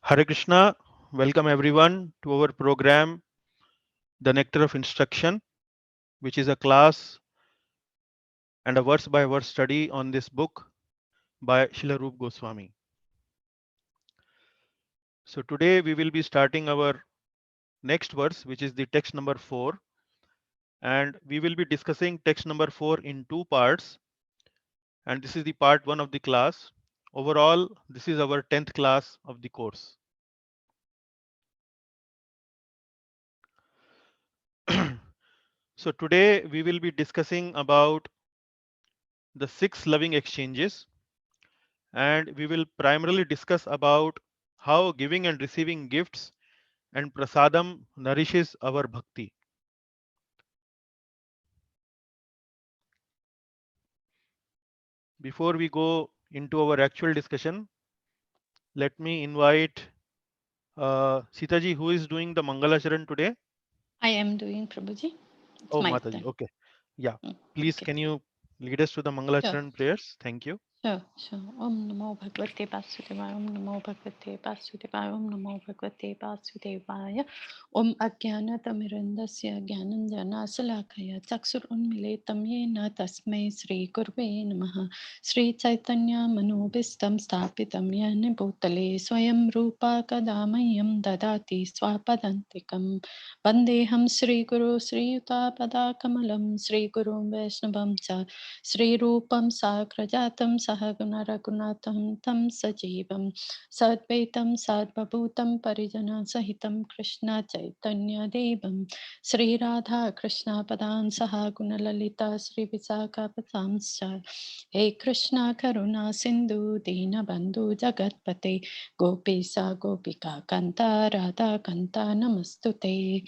Hare Krishna, welcome everyone to our program, The Nectar of Instruction, which is a class and a verse by verse study on this book by Srila Rupa Goswami. So today we will be starting our next verse, which is the text number 4, and we will be discussing text number 4 in two parts, and this is the part 1 of the class. Overall, this is our 10th class of the course. So today we will be discussing about the 6 loving exchanges, and we will primarily discuss about how giving and receiving gifts and prasadam nourishes our bhakti. Before we go into our actual discussion, let me invite Sitaji, who is doing the Mangalacharan today. I am doing, Prabhuji. It's Oh, my Mataji. turn. Okay. Yeah. Please, Okay. can you lead us to the Mangalacharan prayers? Thank you. Sure. Om Namo Bhagavate Vasudevaya. Om Namo Bhagavate Vasudevaya. Om Namo Bhagavate Vasudevaya. Om Ajnanatammirandasya Jnananjana Salakaya Chaksur Unmiletam Yena Tasmai Sri Gurve Namaha. Sri Chaitanya Manobhistam Sthapitam Yena Bhutale Swayam Rupa Kadamayam Dadati Swapadantikam. Vandeham Sri Guru Sri Yuta Pada Kamalam Sri Guru Vaishnavam Cha Sri Rupam Sakrajatam Sahaguna Raghunatham Tam Sajivam Sadvaitam Sadvabhutam Parijana Sahitam Krishna Chaitanya Devam Sri Radha Krishna Padan Sahaguna Lalita Sri Visakha Patamscha Hey Krishna Karuna Sindhu Dina Bandhu Jagatpate Gopisa Gopika Kanta Radha Kanta Namastute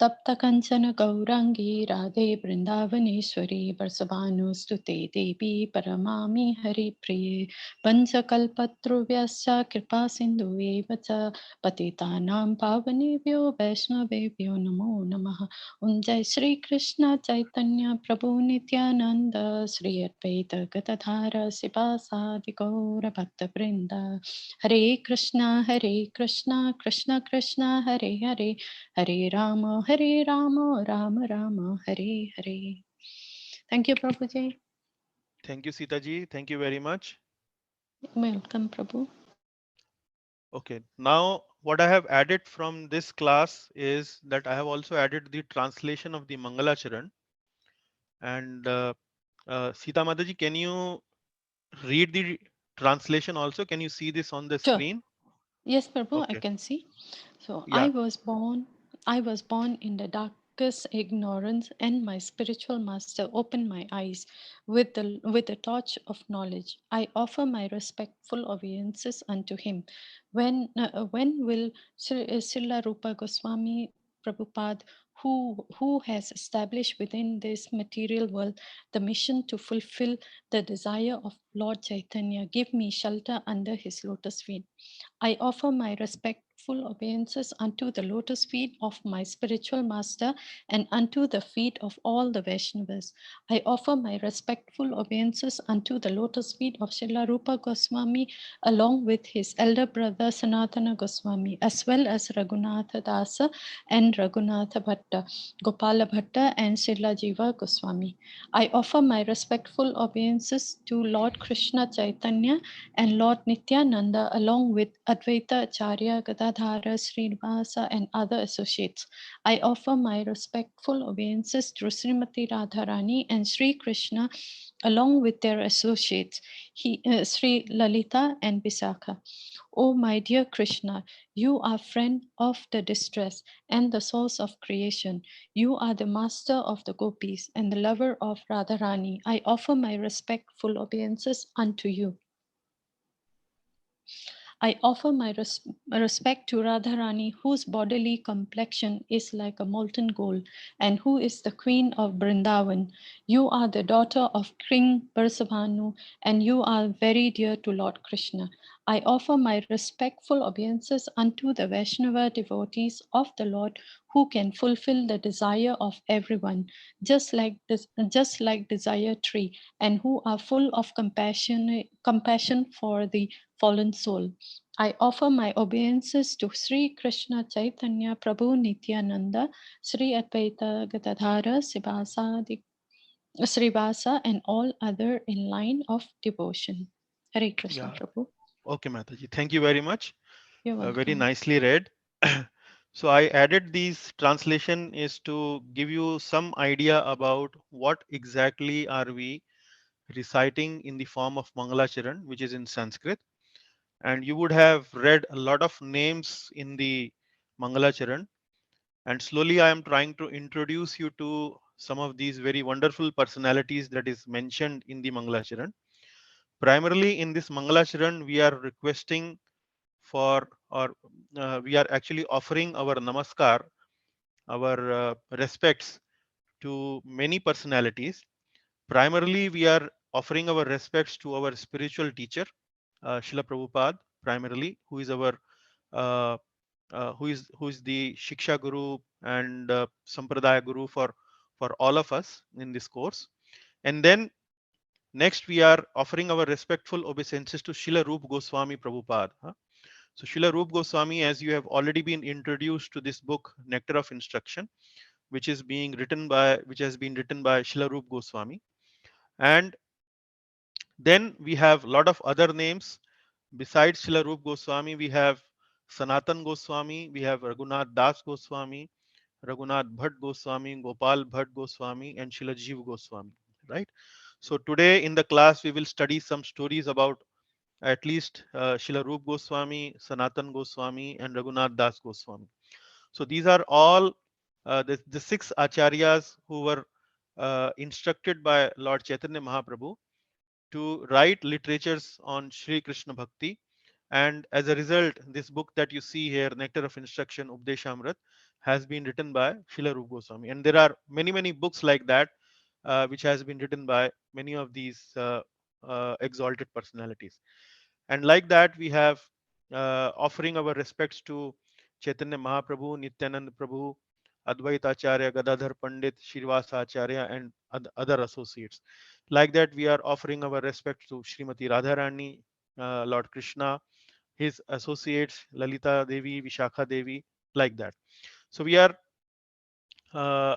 Tapta Kanchana Gaurangi Radhe Vrindavaneshwari Varsavanu Devi Paramami Hari Priye Panchakalpatruvyacha Kripa Sindhu Evacha Patitanam Pavanebhyo Vaishnavebhyo Namo Namaha Jai Shri Krishna Chaitanya Prabhu Nityananda Shri Advaita Gadadhara Sivasadi Gaura Bhakta Vrinda Hare Krishna Krishna Krishna Hare Hare Hare Rama, Rama Rama, Hare Hare. Thank you, Prabhuji. Thank you, Sitaji. Thank you very much. Welcome, Prabhu. Okay. Now, what I have added from this class is that I have also added the translation of the Mangalacharan. And Sita Mataji, can you read the translation also? Can you see this on the Sure. screen? Yes, Prabhu, I Okay. can see. So Yeah. I was born in the darkest ignorance, and my spiritual master opened my eyes with the torch of knowledge. I offer my respectful obeisances unto him. When will Srila Rupa Goswami Prabhupada, who has established within this material world the mission to fulfill the desire of Lord Chaitanya, give me shelter under his lotus feet? I offer my respectful obeisances unto the lotus feet of my spiritual master and unto the feet of all the Vaishnavas. I offer my respectful obeisances unto the lotus feet of Srila Rupa Goswami along with his elder brother Sanatana Goswami, as well as Raghunatha Dasa and Raghunatha Bhatta, Gopala Bhatta and Srila Jiva Goswami. I offer my respectful obeisances to Lord Krishna Chaitanya and Lord Nityananda along with Advaita Acharya, Gadadhara, Srinivasa and other associates. I offer my respectful obeisances to Srimati Radharani and Sri Krishna along with their associates, Sri Lalita and Visakha. O my dear Krishna, you are friend of the distress and the source of creation. You are the master of the gopis and the lover of Radharani. I offer my respectful obeisances unto you. I offer my respect to Radharani, whose bodily complexion is like a molten gold, and who is the queen of Brindavan. You are the daughter of King Barsabhanu, and you are very dear to Lord Krishna. I offer my respectful obeisances unto the Vaishnava devotees of the Lord, who can fulfill the desire of everyone, just like desire tree, and who are full of compassion for the fallen soul. I offer my obeisances to Sri Krishna Chaitanya Prabhu Nityananda, Sri Advaita Gadadhara Srivasa, and all other in line of devotion. Hare Krishna Yeah. Prabhu. Okay, Mataji. Thank you very much. You're Very welcome. nicely read. So I added these translation is to give you some idea about what exactly are we reciting in the form of Mangalacharan, which is in Sanskrit. And you would have read a lot of names in the Mangalacharan. And slowly I am trying to introduce you to some of these very wonderful personalities that is mentioned in the Mangalacharan. Primarily in this Mangalacharan, we are requesting for, or we are actually offering our namaskar, our respects to many personalities. Primarily, we are offering our respects to our spiritual teacher, Srila Prabhupada, primarily, who is our uh, who is the Shiksha Guru and Sampradaya Guru for all of us in this course. And then next, we are offering our respectful obeisances to Srila Rup Goswami Prabhupada. So Srila Rup Goswami, as you have already been introduced to this book, Nectar of Instruction, which has been written by Srila Rup Goswami. And then we have a lot of other names. Besides Srila Rup Goswami, we have Sanatan Goswami, we have Raghunath Das Goswami, Raghunath Bhatt Goswami, Gopal Bhatt Goswami, and Srila Jeev Goswami, right? So today in the class, we will study some stories about at least Srila Rup Goswami, Sanatan Goswami, and Raghunath Das Goswami. So these are all the six acharyas who were instructed by Lord Chaitanya Mahaprabhu to write literatures on Sri Krishna Bhakti. And as a result, this book that you see here, Nectar of Instruction, Updeshamrit, has been written by Srila Rupa Goswami. And there are many, many books like that, which has been written by many of these exalted personalities. And like that, we have offering our respects to Chaitanya Mahaprabhu, Nityanand Prabhu, Advaita Acharya, Gadadhar Pandit, Shrivasa Acharya, and other associates. Like that, we are offering our respects to Srimati Radharani, Lord Krishna, his associates, Lalita Devi, Vishakha Devi, like that. So we are uh,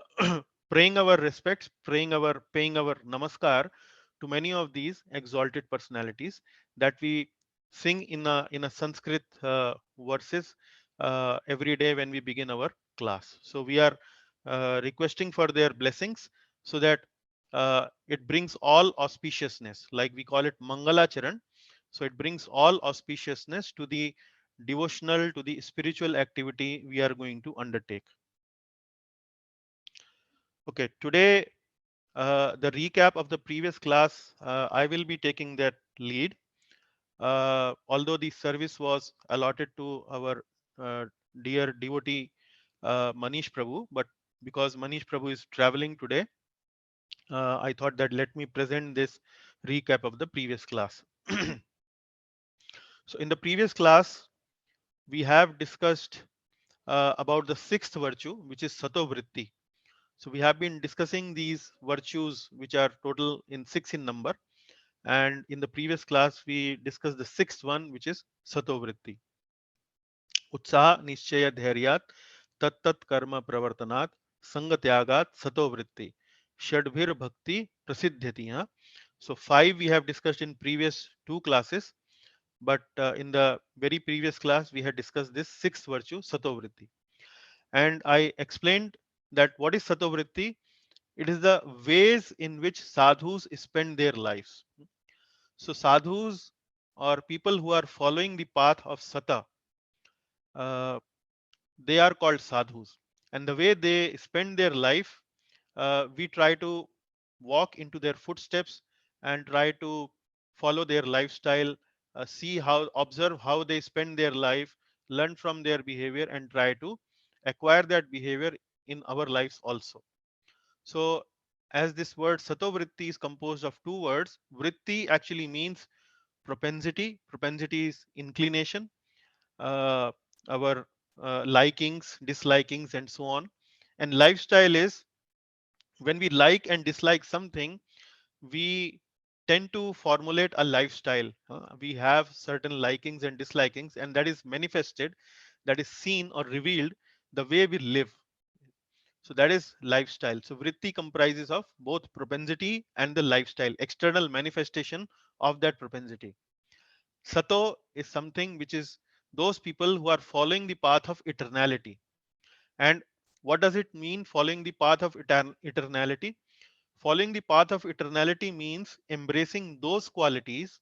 praying our respects, paying our namaskar to many of these exalted personalities that we sing in a Sanskrit verses every day when we begin our class. So we are requesting for their blessings so that it brings all auspiciousness, like we call it Mangala Charan. So it brings all auspiciousness to the devotional, to the spiritual activity we are going to undertake. Okay, today the recap of the previous class, I will be taking that lead. Although the service was allotted to our dear devotee Manish Prabhu, but because Manish Prabhu is traveling today, I thought that let me present this recap of the previous class. So in the previous class, we have discussed about the sixth virtue, which is Sato Vritti. So we have been discussing these virtues, which are total in six in number. And in the previous class, we discussed the sixth one, which is Sato Vritti. Utsaha Nishchaya Dhairyat Tat Tat Karma Pravartanat Sangatyagat Sato Vritti Shadbhir Bhakti Prasiddhyati. So five we have discussed in previous two classes, but in the very previous class we had discussed this sixth virtue, Sato Vritti. And I explained that what is Sato Vritti? It is the ways in which sadhus spend their lives. So sadhus or people who are following the path of Sata, uh, they are called sadhus. And the way they spend their life, we try to walk into their footsteps and try to follow their lifestyle see how, observe how they spend their life, learn from their behavior, and try to acquire that behavior in our lives also. So, as this word satovritti is composed of two words, vritti actually means propensity. Propensity is inclination, uh, our likings, dislikings, and so on. And lifestyle is when we like and dislike something, we tend to formulate a lifestyle. We have certain likings and dislikings, and that is manifested, that is seen or revealed the way we live. So that is lifestyle. So vritti comprises of both propensity and the lifestyle, external manifestation of that propensity. Sato is something which is those people who are following the path of eternality. And what does it mean, following the path of eternality? Following the path of eternality means embracing those qualities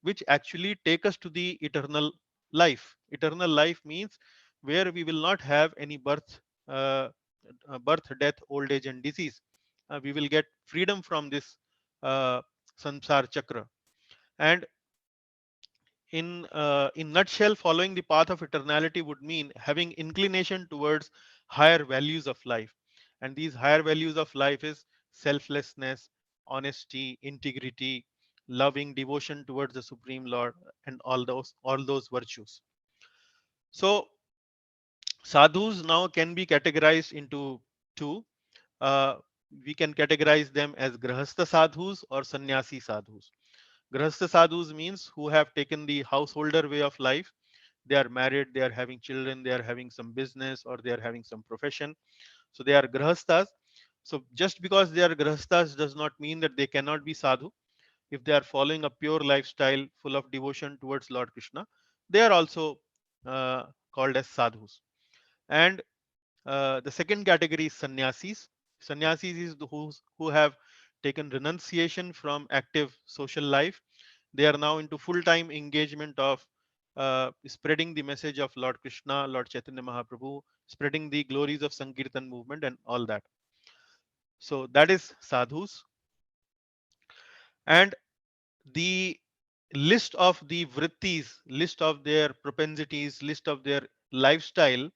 which actually take us to the eternal life. Eternal life means where we will not have any birth, death, old age, and disease. We will get freedom from this uh, samsar chakra. And in nutshell, following the path of eternality would mean having inclination towards higher values of life, and these higher values of life is selflessness, honesty, integrity, loving devotion towards the supreme lord, and all those virtues. So sadhus now can be categorized into two. uh, we can categorize them as grahastha sadhus or sannyasi sadhus. Grahastha sadhus means who have taken the householder way of life. They are married, they are having children, they are having some business, or they are having some profession. So they are grahasthas. So just because they are grahasthas does not mean that they cannot be sadhu. If they are following a pure lifestyle full of devotion towards Lord Krishna, they are also uh, called as sadhus. And the second category is sannyasis. Sannyasis is who have taken renunciation from active social life. They are now into full-time engagement of spreading the message of Lord Krishna, Lord Chaitanya Mahaprabhu, spreading the glories of Sankirtan movement and all that. So that is sadhus. And the list of the vrittis, list of their propensities, list of their lifestyle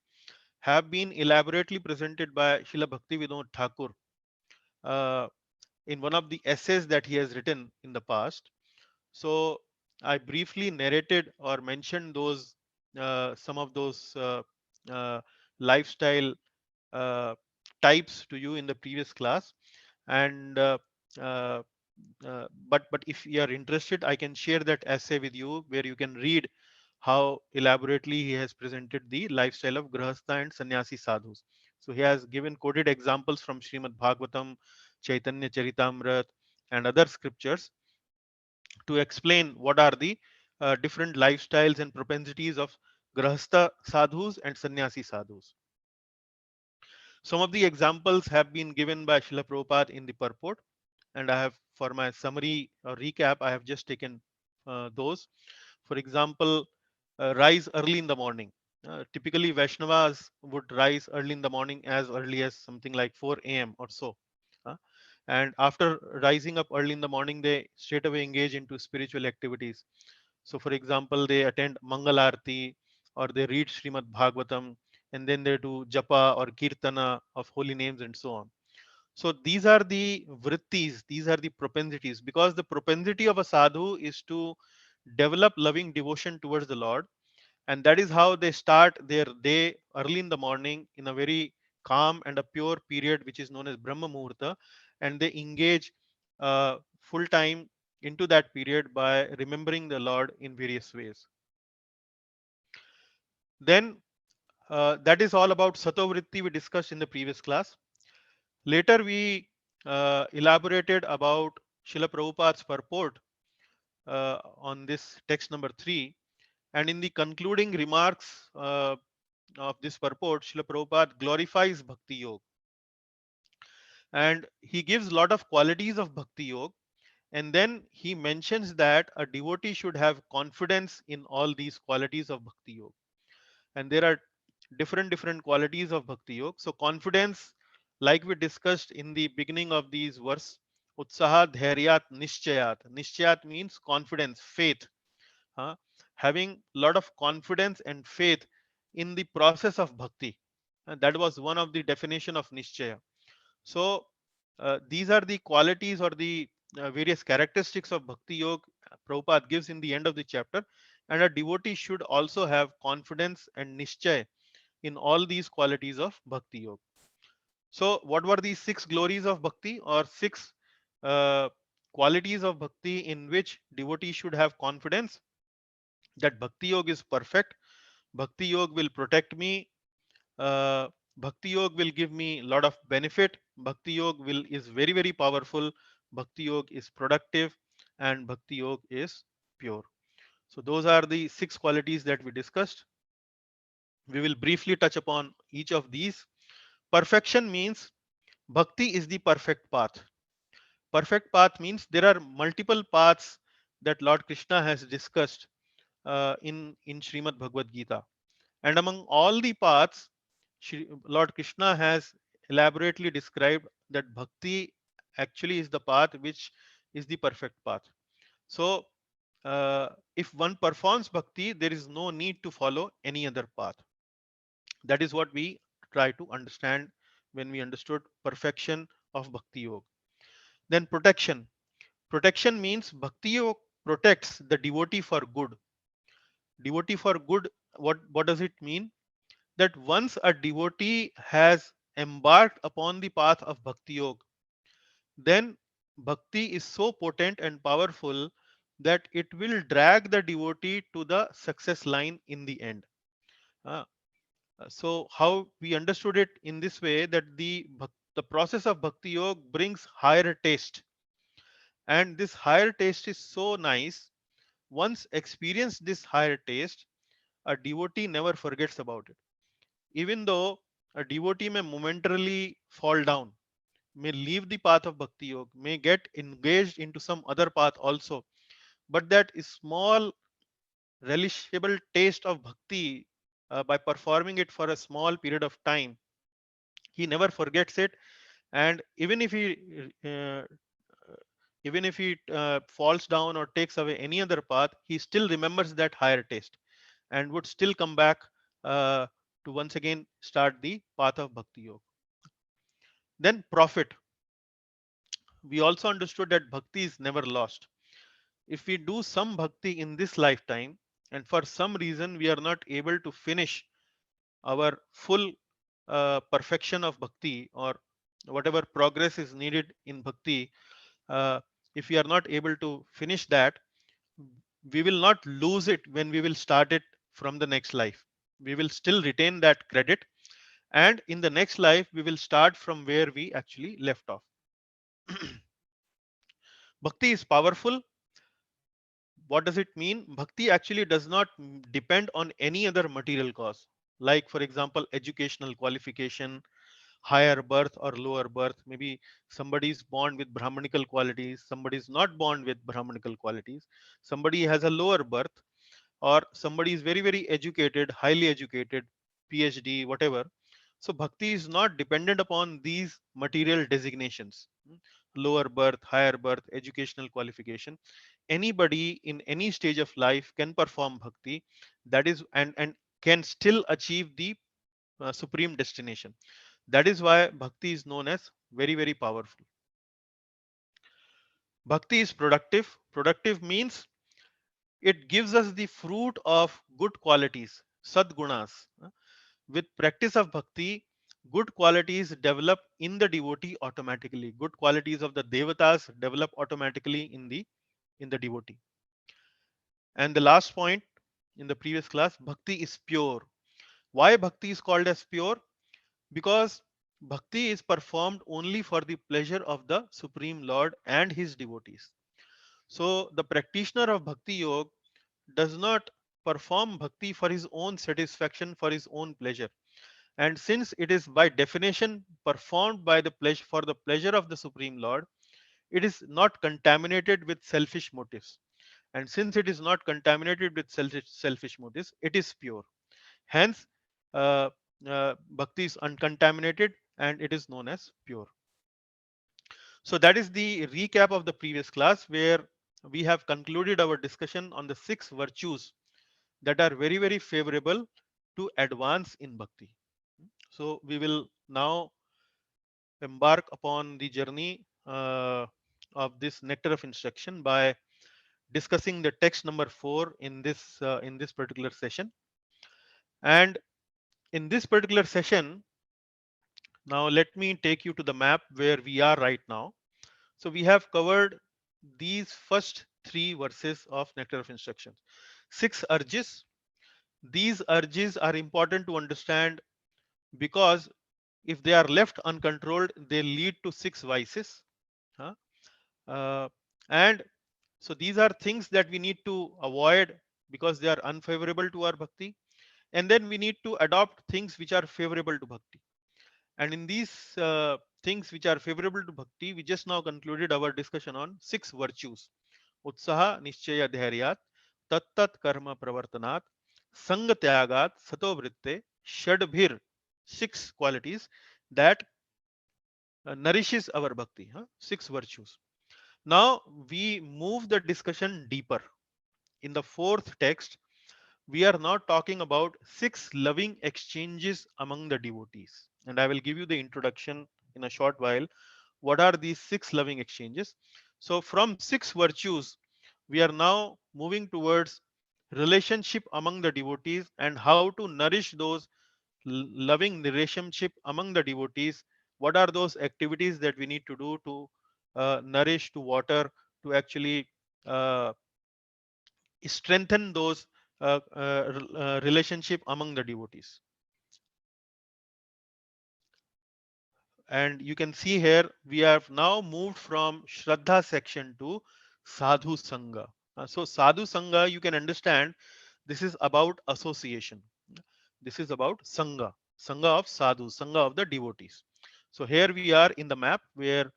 have been elaborately presented by Srila Bhaktivedanta Thakur uh, in one of the essays that he has written in the past. So I briefly narrated or mentioned those some of those uh, lifestyle uh, types to you in the previous class, and uh, but if you are interested, I can share that essay with you where you can read how elaborately he has presented the lifestyle of grahastha and sannyasi sadhus. So he has given quoted examples from Srimad Bhagavatam, Chaitanya Charitamrita, and other scriptures to explain what are the different lifestyles and propensities of grahastha sadhus and sannyasi sadhus. Some of the examples have been given by Srila Prabhupada in the purport, and I have, for my summary or recap, I have just taken those. For example, rise early in the morning. Typically, Vaishnavas would rise early in the morning, as early as something like 4 a.m. or so. uh, and after rising up early in the morning, they straight away engage into spiritual activities. So, for example, they attend Mangal Arti or they read Srimad Bhagavatam, and then they do japa or kirtana of holy names and so on. So these are the vrittis, these are the propensities, because the propensity of a sadhu is to develop loving devotion towards the Lord. And that is how they start their day early in the morning in a very calm and a pure period, which is known as Brahma Muhurta. And they engage full time into that period by remembering the Lord in various ways. Then that is all about Satovritti we discussed in the previous class. Later, we elaborated about Srila Prabhupada's purport on this text number 3. And in the concluding remarks of this purport, Srila Prabhupada glorifies Bhakti Yoga. And he gives a lot of qualities of Bhakti Yoga. And then he mentions that a devotee should have confidence in all these qualities of Bhakti Yoga. And there are different qualities of Bhakti Yoga. So confidence, like we discussed in the beginning of these verse, Utsaha Dhairyat Nishchayat. Nishchayat means confidence, faith. uh, having a lot of confidence and faith in the process of bhakti. And that was one of the definition of nishchaya. So these are the qualities or the various characteristics of bhakti yoga Prabhupada gives in the end of the chapter. And a devotee should also have confidence and nischay in all these qualities of bhakti yoga. So, what were these six glories of bhakti or six uh, qualities of bhakti in which devotee should have confidence that bhakti yoga is perfect, bhakti yoga will protect me, uh, bhakti yoga will give me a lot of benefit, bhakti yoga will is very powerful, bhakti yoga is productive, and bhakti yoga is pure. So those are the six qualities that we discussed. We will briefly touch upon each of these. Perfection means bhakti is the perfect path. Perfect path means there are multiple paths that Lord Krishna has discussed in Srimad Bhagavad Gita. And among all the paths, Lord Krishna has elaborately described that bhakti actually is the path which is the perfect path. So, if one performs bhakti, there is no need to follow any other path. That is what we try to understand when we understood perfection of bhakti yoga. Then protection. Protection means bhakti yoga protects the devotee for good. Devotee for good, what does it mean? That once a devotee has embarked upon the path of bhakti yoga, then bhakti is so potent and powerful that it will drag the devotee to the success line in the end. Uh, so how we understood it in this way, that the process of bhakti yoga brings higher taste, and this higher taste is so nice. Once experienced this higher taste, a devotee never forgets about it. Even though a devotee may momentarily fall down, may leave the path of bhakti yoga, may get engaged into some other path also, but that small relishable taste of bhakti, by performing it for a small period of time, he never forgets it. And even if he falls down or takes away any other path, he still remembers that higher taste and would still come back uh, to once again start the path of bhakti yoga. Then profit. We also understood that bhakti is never lost. If we do some bhakti in this lifetime and for some reason we are not able to finish our full perfection of bhakti, or whatever progress is needed in bhakti, uh, if we are not able to finish that, we will not lose it when we will start it from the next life. We will still retain that credit, and in the next life we will start from where we actually left off. Bhakti is powerful. What does it mean? Bhakti actually does not depend on any other material cause, like for example educational qualification, higher birth or lower birth. Maybe somebody is born with brahmanical qualities, somebody is not born with brahmanical qualities, somebody has a lower birth, or somebody is very educated, highly educated, PhD, whatever. So bhakti is not dependent upon these material designations, lower birth, higher birth, educational qualification. Anybody in any stage of life can perform bhakti, that is, and can still achieve the supreme destination. That is why bhakti is known as very powerful. Bhakti is productive. Productive means it gives us the fruit of good qualities, sadgunas. With practice of bhakti, good qualities develop in the devotee automatically. Good qualities of the devatas develop automatically in the devotee. And the last point in the previous class, bhakti is pure. Why bhakti is called as pure? Because bhakti is performed only for the pleasure of the Supreme Lord and his devotees. So the practitioner of bhakti yoga does not perform bhakti for his own satisfaction, for his own pleasure. And since it is by definition performed by the pleasure for the pleasure of the Supreme Lord, it is not contaminated with selfish motives. And since it is not contaminated with selfish motives, it is pure. Hence, uh, bhakti is uncontaminated and it is known as pure. So that is the recap of the previous class, where we have concluded our discussion on the 6 virtues that are very, very favorable to advance in bhakti. So we will now embark upon the journey of this nectar of instruction by discussing the text number 4 in this particular session. And in this particular session, now let me take you to the map where we are right now. So we have covered these first 3 verses of nectar of instructions. 6 urges. These urges are important to understand because if they are left uncontrolled, they lead to 6 vices. Huh? Uh, and so these are things that we need to avoid because they are unfavorable to our bhakti. And then we need to adopt things which are favorable to bhakti. And in these things which are favorable to bhakti, we just now concluded our discussion on 6 virtues. Utsaha Nishchaya Dhairyat, Tattat Karma Pravartanat, Sanga Tyagat, Sato Vritte, Shadbhir, 6 qualities that nourishes our bhakti. 6 virtues. Now we move the discussion deeper. In the fourth text, we are now talking about 6 loving exchanges among the devotees. And I will give you the introduction in a short while. What are these 6 loving exchanges? So, from 6 virtues, we are now moving towards relationship among the devotees and how to nourish those loving relationship among the devotees. What are those activities that we need to do to nourish, to water, to actually uh, strengthen those relationship among the devotees? And you can see here we have now moved from Shraddha section to Sadhu Sangha. So Sadhu Sangha, you can understand, this is about association. This is about Sangha, Sangha of Sadhu, Sangha of the devotees. So here we are in the map where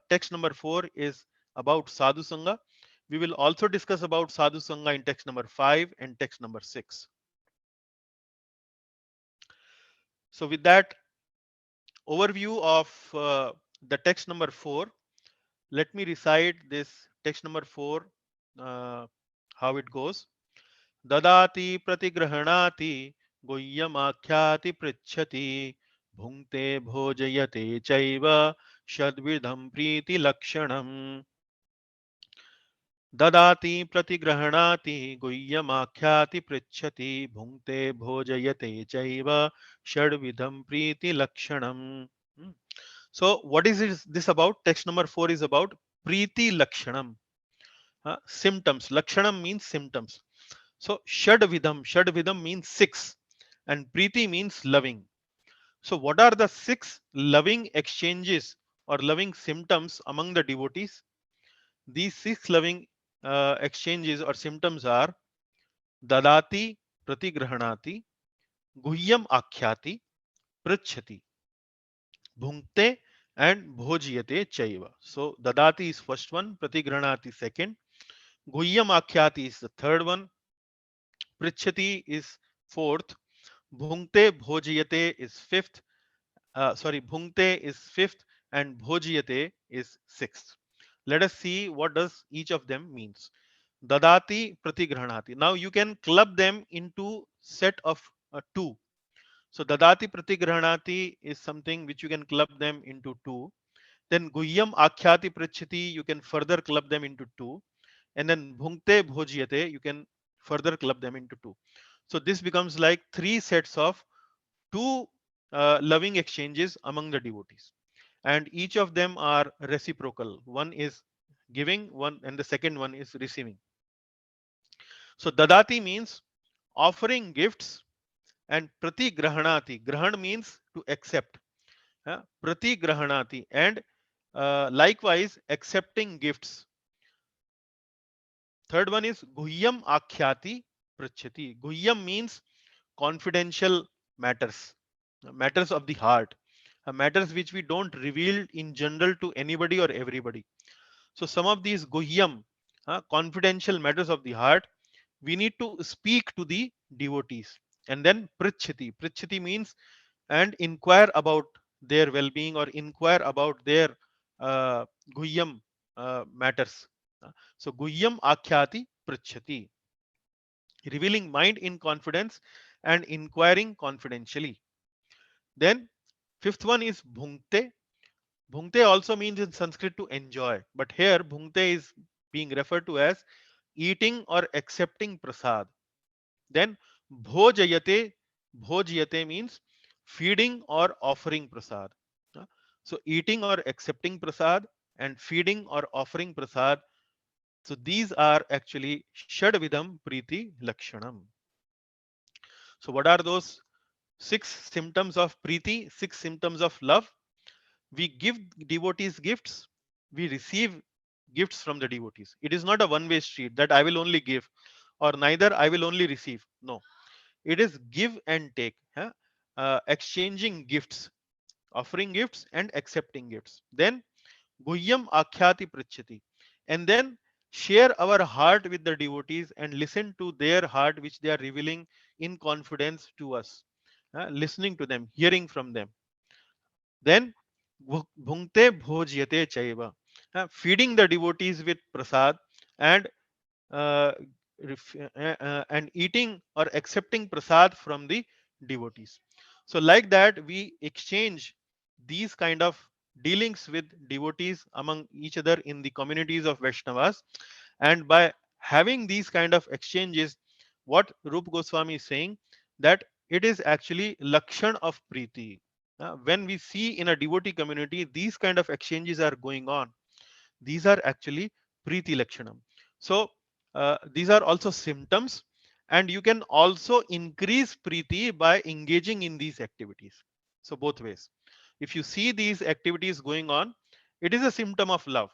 text number 4 is about Sadhu Sangha. We will also discuss about Sadhu Sangha in text number 5 and text number 6. So with that overview of the text number 4, let me recite this text number 4, uh, how it goes. Dadati pratigrahanati guhyamakhyaati pritchati bhungte bhojayate chaiva shadvidham priti lakshanam. Dadati pratigrahanati guhyamakhyaati pritchati bhungte bhojayate chaiva shadvidham priti lakshanam. Hmm. So what is this about? Text number 4 is about Preeti Lakshanam. Symptoms. Lakshanam means symptoms. So Shadvidham means 6, and Preeti means loving. So what are the 6 loving exchanges or loving symptoms among the devotees? These 6 loving exchanges or symptoms are Dadati Pratigrahanati, Guhyam Akhyati, Pritchati, Bhunkte, and Bhojyate Chaiva. So Dadati is first one, Pratigranati second, Guhyam Akhyati is the third one, Prichati is fourth, Bhunkte Bhojyate is fifth. Bhunkte is fifth, and Bhojyate is sixth. Let us see what does each of them means. Dadati Pratigranati. Now you can club them into set of 2. So Dadati Pratigranati is something which you can club them into 2. Then Guhyam Akhyati Prichati, you can further club them into 2. And then Bhunkte Bhojyate, you can further club them into 2. So this becomes like 3 sets of 2 loving exchanges among the devotees. And each of them are reciprocal. One is giving, one, and the second one is receiving. So Dadati means offering gifts, and Pratigrahanati. Grahan means to accept. Pratigrahanati, and likewise accepting gifts. Third one is Guhyam Akhyati Prachati. Guhyam means confidential matters, matters of the heart, matters which we don't reveal in general to anybody or everybody. So some of these Guhyam, confidential matters of the heart, we need to speak to the devotees. And then Prichati. Prichati means and inquire about their well-being or inquire about their Guhyam matters. So guhyam akhyati pritchati, revealing mind in confidence and inquiring confidentially. Then fifth one is bhunkte. Bhunkte also means in Sanskrit to enjoy, but here bhunkte is being referred to as eating or accepting prasad. Then bhojayate, bhojyate means feeding or offering prasad. Uh, So eating or accepting prasad and feeding or offering prasad. So these are actually Shadvidam Priti Lakshanam. So what are those six symptoms of Priti, six symptoms of love? We give devotees gifts, we receive gifts from the devotees. It is not a one way street that I will only give or neither I will only receive. No, it is give and take, huh? Exchanging gifts, offering gifts and accepting gifts. Then guhyam akhyati pritchati, and then share our heart with the devotees and listen to their heart which they are revealing in confidence to us. Listening to them, hearing from them. Then bhunkte bhojyate chaiva, feeding the devotees with prasad and uh, and eating or accepting prasad from the devotees. So like that we exchange these kind of dealings with devotees among each other in the communities of Vaishnavas, and by having these kind of exchanges, what Rupa Goswami is saying, that it is actually lakshan of preeti. When we see in a devotee community these kind of exchanges are going on, these are actually preeti lakshanam. So these are also symptoms, and you can also increase preeti by engaging in these activities. So both ways, if you see these activities going on, it is a symptom of love.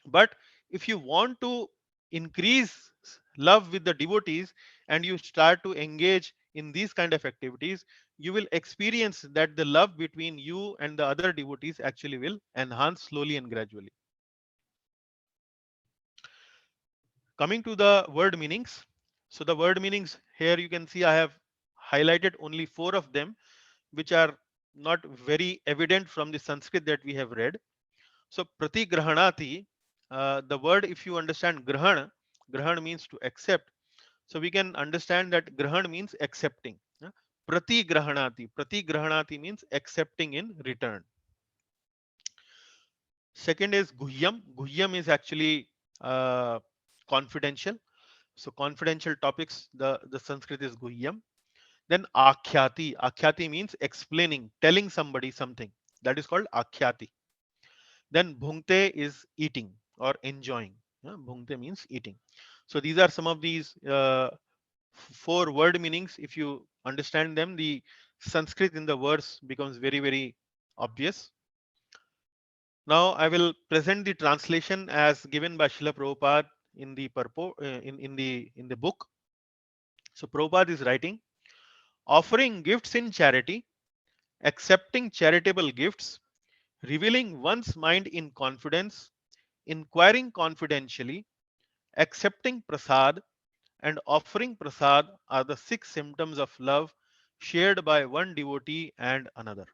But if you want to increase love with the devotees and you start to engage in these kind of activities, you will experience that the love between you and the other devotees actually will enhance slowly and gradually. Coming to the word meanings. So the word meanings here, you can see I have highlighted only four of them, which are not very evident from the Sanskrit that we have read. So pratigrahanati, the word, if you understand grahan, grahan means to accept. So we can understand that grahan means accepting. Pratigrahanati, pratigrahanati means accepting in return. Second is guhyam. Guhyam is actually confidential. So confidential topics, the Sanskrit is guhyam. Then akhyati. Akhyati means explaining, telling somebody something. That is called akhyati. Then bhunkte is eating or enjoying. Bhunkte means eating. So these are some of these four word meanings. If you understand them, the Sanskrit in the verse becomes very, very obvious. Now I will present the translation as given by Srila Prabhupada in the in the book. So Prabhupada is writing, offering gifts in charity, accepting charitable gifts, revealing one's mind in confidence, inquiring confidentially, accepting prasad, and offering prasad are the six symptoms of love shared by one devotee and another.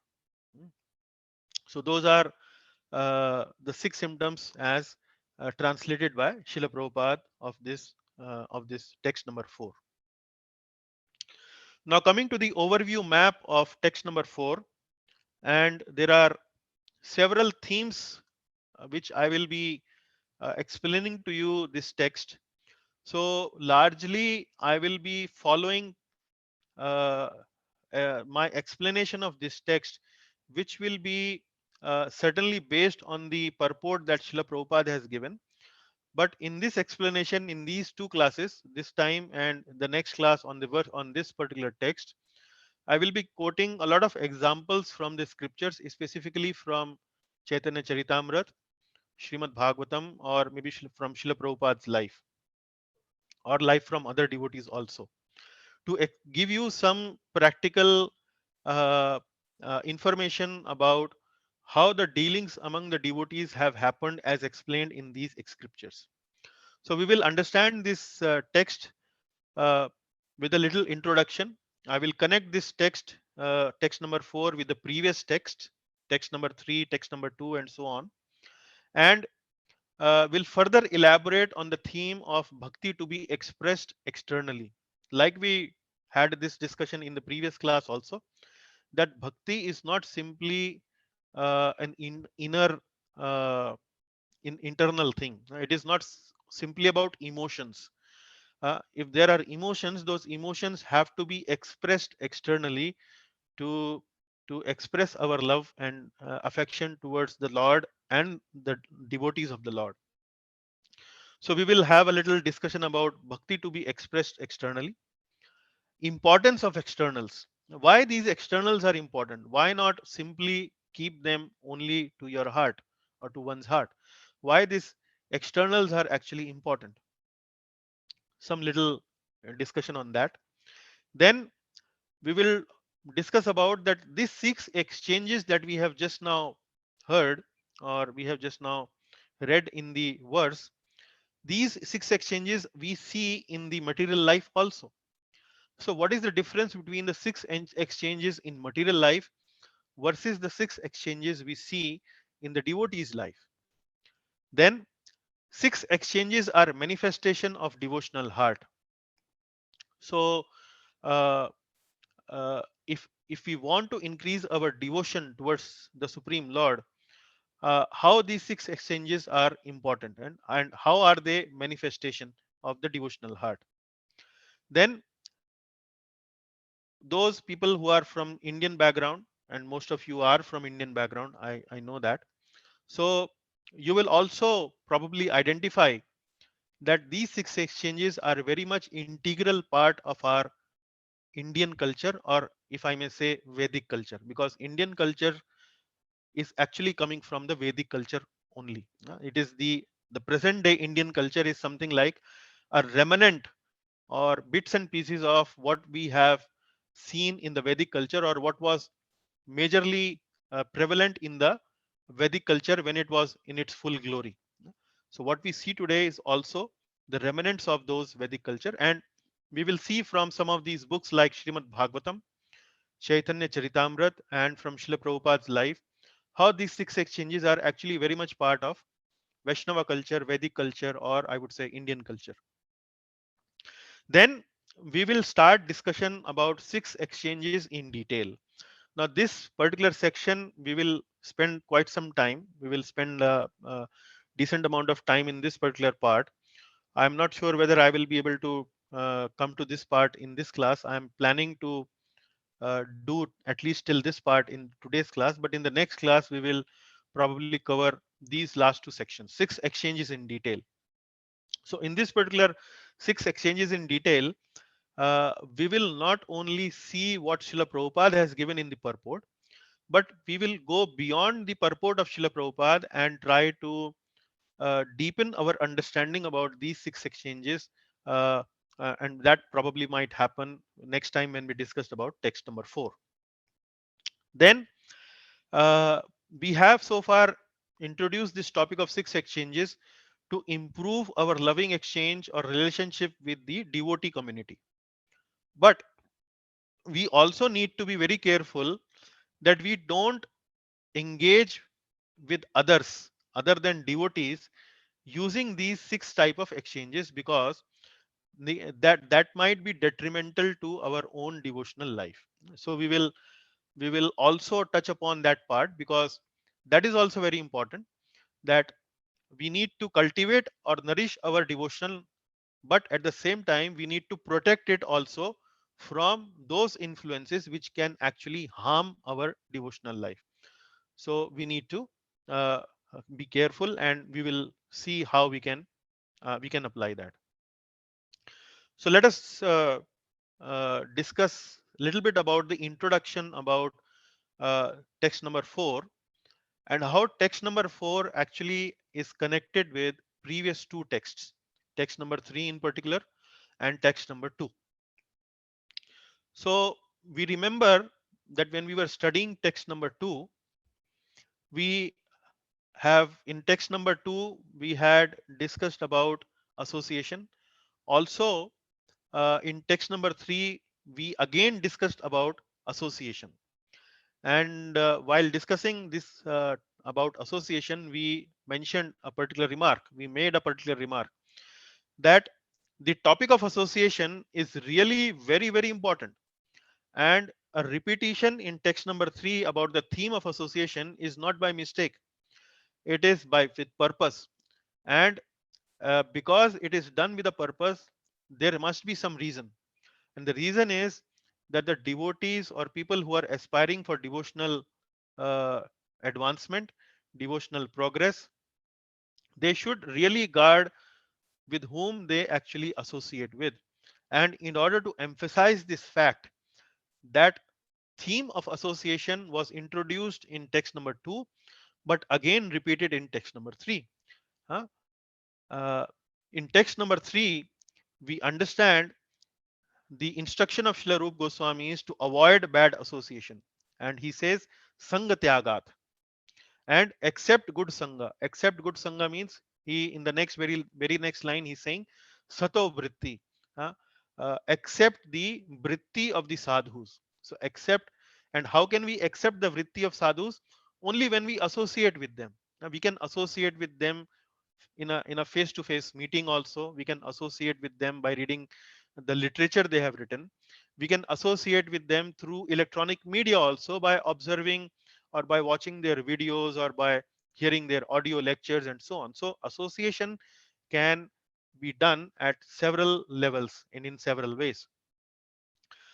So those are the six symptoms as translated by Srila Prabhupada of this text number 4. Now coming to the overview map of text number 4, and there are several themes which I will be explaining to you this text. So largely I will be following uh, my explanation of this text, which will be certainly based on the purport that Srila Prabhupada has given. But in this explanation, in these two classes, this time and the next class on on this particular text, I will be quoting a lot of examples from the scriptures, specifically from Chaitanya Charitamrita, Srimad Bhagavatam, or maybe from Srila Prabhupada's life, or life from other devotees also, to give you some practical uh, information about how the dealings among the devotees have happened as explained in these scriptures. So we will understand this text uh, with a little introduction. I will connect this text, text number 4, with the previous text, text number 3, text number 2, and so on. And will further elaborate on the theme of bhakti to be expressed externally. Like we had this discussion in the previous class also, that bhakti is not simply an inner internal thing. It is not simply about emotions. If there are emotions, those emotions have to be expressed externally to express our love and affection towards the Lord and the devotees of the Lord. So we will have a little discussion about bhakti to be expressed externally. Importance of externals. Why these externals are important? Why not simply keep them only to your heart or to one's heart? Why these externals are actually important? Some little discussion on that. Then we will discuss about that these 6 exchanges that we have just now heard, or we have just now read in the verse. These 6 exchanges we see in the material life also. So what is the difference between the exchanges in material life versus the 6 exchanges we see in the devotee's life? Then 6 exchanges are manifestation of devotional heart. So uh, if we want to increase our devotion towards the Supreme Lord, how these 6 exchanges are important, and how are they manifestation of the devotional heart. Then those people who are from Indian background, and most of you are from Indian background, I know that. So you will also probably identify that these 6 exchanges are very much integral part of our Indian culture, or if I may say Vedic culture, because Indian culture is actually coming from the Vedic culture only. It is the present day Indian culture is something like a remnant or bits and pieces of what we have seen in the Vedic culture, or what was majorly prevalent in the Vedic culture when it was in its full glory. So what we see today is also the remnants of those Vedic culture, and we will see from some of these books like Srimad Bhagavatam, Chaitanya Charitamrit, and from Srila Prabhupada's life, how these 6 exchanges are actually very much part of Vaishnava culture, Vedic culture, or I would say Indian culture. Then we will start discussion about 6 exchanges in detail. Now, this particular section we will spend quite some time. We will spend a decent amount of time in this particular part. I'm not sure whether I will be able to come to this part in this class. I'm planning to do at least till this part in today's class, but in the next class we will probably cover these last 2 sections, 6 exchanges in detail. So in this particular 6 exchanges in detail, we will not only see what Srila Prabhupada has given in the purport, but we will go beyond the purport of Srila Prabhupada and try to deepen our understanding about these 6 exchanges, uh, and that probably might happen next time when we discussed about text number 4. Then uh, we have so far introduced this topic of 6 exchanges to improve our loving exchange or relationship with the devotee community. But we also need to be very careful that we don't engage with others other than devotees using these 6 type of exchanges, because that might be detrimental to our own devotional life. So we will also touch upon that part, because that is also very important, that we need to cultivate or nourish our devotion, but at the same time we need to protect it also from those influences which can actually harm our devotional life. So we need to uh, be careful, and we will see how we can apply that. So let us discuss a little bit about the introduction about text number 4, and how text number 4 actually is connected with previous 2 texts, text number 3 in particular and text number 2. So we remember that when we were studying text number 2, we have in text number 2 we had discussed about association. Also in text number 3 we again discussed about association. And while discussing this about association, we mentioned a particular remark, we made a particular remark that the topic of association is really very, very important. And a repetition in text number 3 about the theme of association is not by mistake, it is by with purpose. And because it is done with a purpose, there must be some reason. And the reason is that the devotees or people who are aspiring for devotional uh, advancement, devotional progress, they should really guard with whom they actually associate with. And in order to emphasize this fact, that theme of association was introduced in text number 2, but again repeated in text number 3. Huh? Uh, in text number 3, we understand the instruction of Srila Rupa Goswami is to avoid bad association. And he says, Sanga Tyagat, and accept good Sangha. Accept good Sangha means he, in the next very next line, he's saying, Sato Vritti. Accept the Vritti of the sadhus. So accept, and how can we accept the Vritti of sadhus? Only when we associate with them. Now, we can associate with them in a face to face meeting also. We can associate with them by reading the literature they have written. We can associate with them through electronic media also, by observing or by watching their videos or by hearing their audio lectures and so on. So association can be done at several levels and in several ways.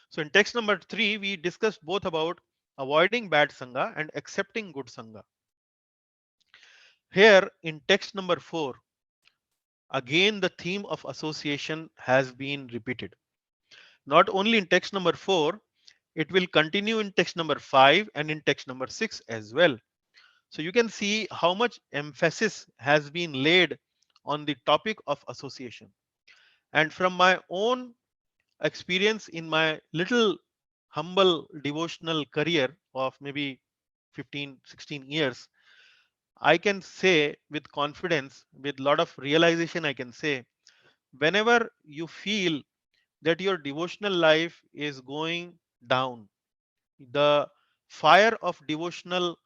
So in text number 3, we discussed both about avoiding bad sangha and accepting good sangha. Here in text number 4, again the theme of association has been repeated. Not only in text number 4, it will continue in text number 5 and in text number 6 as well. So you can see how much emphasis has been laid on the topic of association. And from my own experience in my little humble devotional career of maybe 15, 16 years, I can say with confidence, with a lot of realization, I can say, whenever you feel that your devotional life is going down, the fire of devotional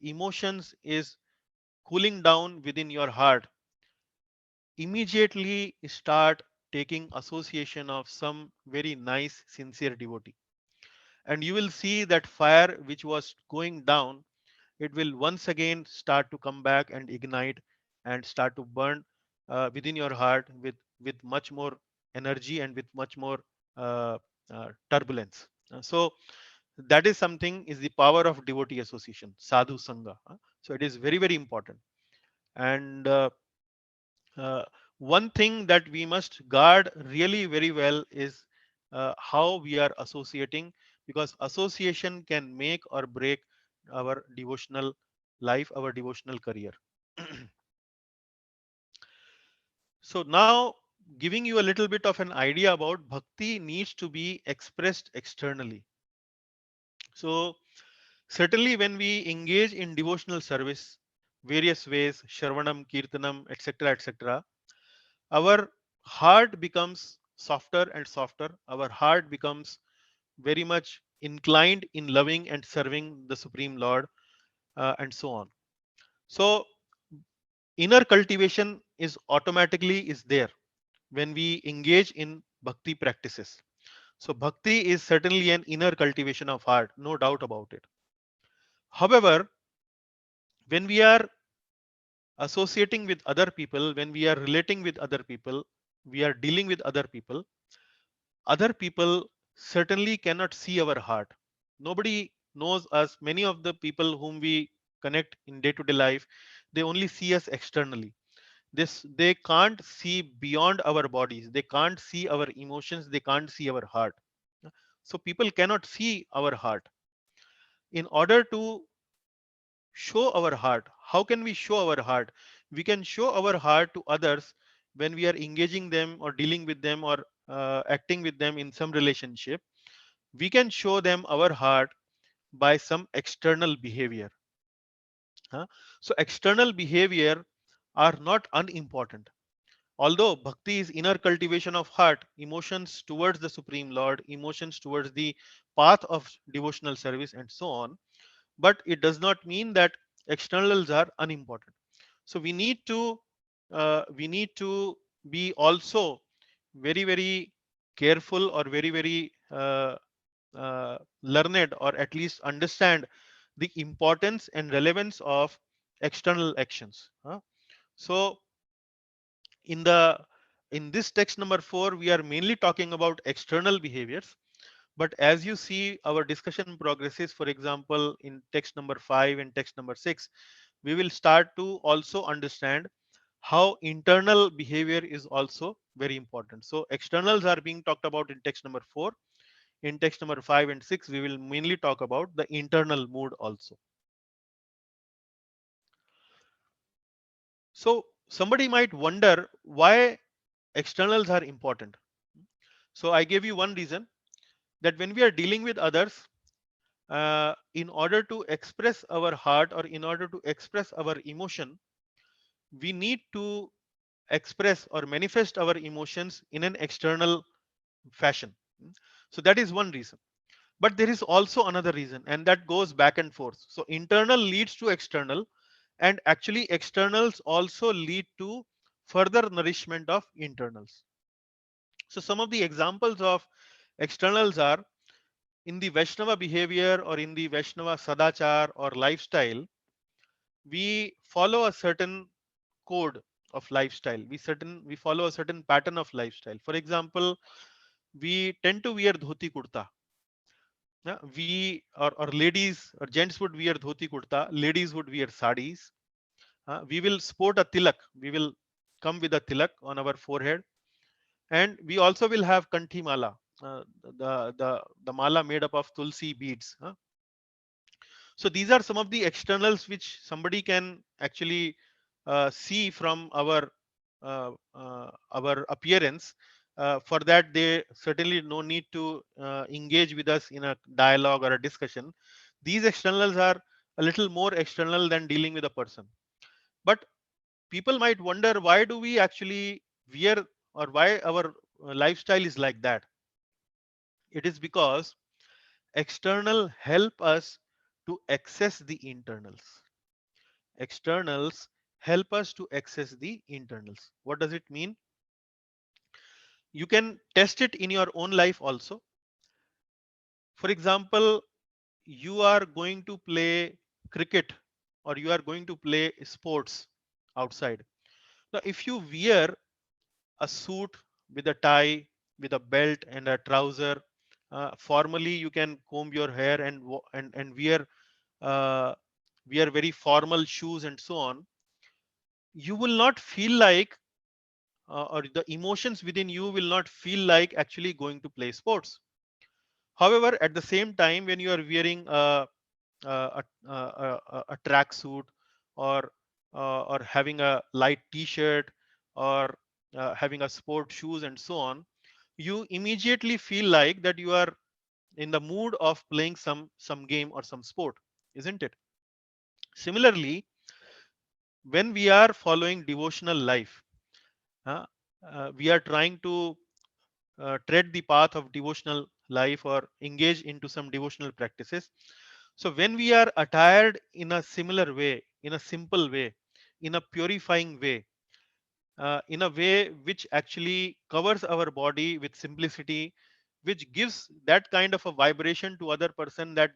emotions is cooling down within your heart, immediately start taking association of some very nice sincere devotee, and you will see that fire which was going down, it will once again start to come back and ignite and start to burn within your heart with much more energy and with much more uh, turbulence. So that is something, is the power of devotee association, sadhu sangha. So it is very, very important. And uh, one thing that we must guard really very well is how we are associating, because association can make or break our devotional life, our devotional career. So now, giving you a little bit of an idea about bhakti needs to be expressed externally. So certainly when we engage in devotional service, various ways, Shravanam, Kirtanam, etc., etc., our heart becomes softer and softer. Our heart becomes very much inclined in loving and serving the Supreme Lord, and so on. So inner cultivation is automatically is there when we engage in bhakti practices. So bhakti is certainly an inner cultivation of heart, no doubt about it. However, when we are associating with other people, when we are relating with other people, we are dealing with other people certainly cannot see our heart. Nobody knows us. Many of the people whom we connect in day to day life, they only see us externally. This, they can't see beyond our bodies, they can't see our emotions, they can't see our heart. So people cannot see our heart. In order to show our heart, how can we show our heart? We can show our heart to others when we are engaging them or dealing with them or acting with them in some relationship. We can show them our heart by some external behavior. So external behavior are not unimportant. Although bhakti is inner cultivation of heart, emotions towards the Supreme Lord, emotions towards the path of devotional service, and so on, but it does not mean that externals are unimportant. So we need to be also very careful, or very learned, or at least understand the importance and relevance of external actions. So in the in this text number 4, we are mainly talking about external behaviors. But as you see our discussion progresses, for example, in text number 5 and text number 6, we will start to also understand how internal behavior is also very important. So externals are being talked about in text number 4. In text number 5 and 6, we will mainly talk about the internal mood also. So somebody might wonder why externals are important. So I gave you one reason, that when we are dealing with others, in order to express our heart, or in order to express our emotion, we need to express or manifest our emotions in an external fashion. So that is one reason. But there is also another reason, and that goes back and forth. So internal leads to external, and actually externals also lead to further nourishment of internals. So some of the examples of externals are, in the Vaishnava behavior, or in the Vaishnava sadachar or lifestyle, we follow a certain code of lifestyle. We follow a certain pattern of lifestyle. For example, we tend to wear dhoti kurta. Yeah, we or ladies or gents would wear dhoti kurta. Ladies would wear saris. We will sport a tilak. We will come with a tilak on our forehead, and we also will have kanthi mala, the mala made up of tulsi beads. So these are some of the externals which somebody can actually see from our appearance. For that, they certainly no need to engage with us in a dialogue or a discussion. These externals are a little more external than dealing with a person. But people might wonder, why do we actually wear, or why our lifestyle is like that? It is because external help us to access the internals. Externals help us to access the internals. What does it mean? You can test it in your own life also. For example, you are going to play cricket, or you are going to play sports outside. Now, if you wear a suit with a tie, with a belt and a trouser, formally you can comb your hair and uh, wear very formal shoes and so on, you will not feel like, or the emotions within you will not feel like actually going to play sports. However, at the same time, when you are wearing a track suit, or or having a light t-shirt, or having a sport shoes and so on, you immediately feel like that you are in the mood of playing some game or some sport, isn't it? Similarly, when we are following devotional life, uh, we are trying to tread the path of devotional life, or engage into some devotional practices. So when we are attired in a similar way, in a simple way, in a purifying way, in a way which actually covers our body with simplicity, which gives that kind of a vibration to other person, that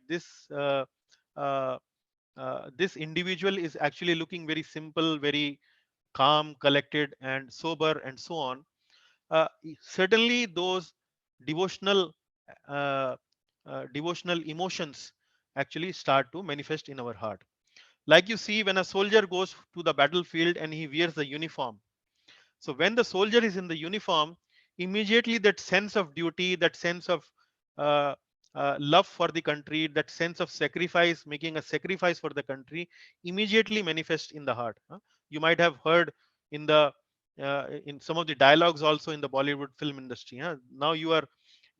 uh, this individual is actually looking very simple, very calm, collected, and sober, and so on. Certainly those devotional devotional emotions actually start to manifest in our heart. Like you see, when a soldier goes to the battlefield and he wears the uniform, so when the soldier is in the uniform, immediately that sense of duty, that sense of uh, love for the country, that sense of sacrifice, making a sacrifice for the country, immediately manifests in the heart. You might have heard in the in some of the dialogues also in the Bollywood film industry. Now you are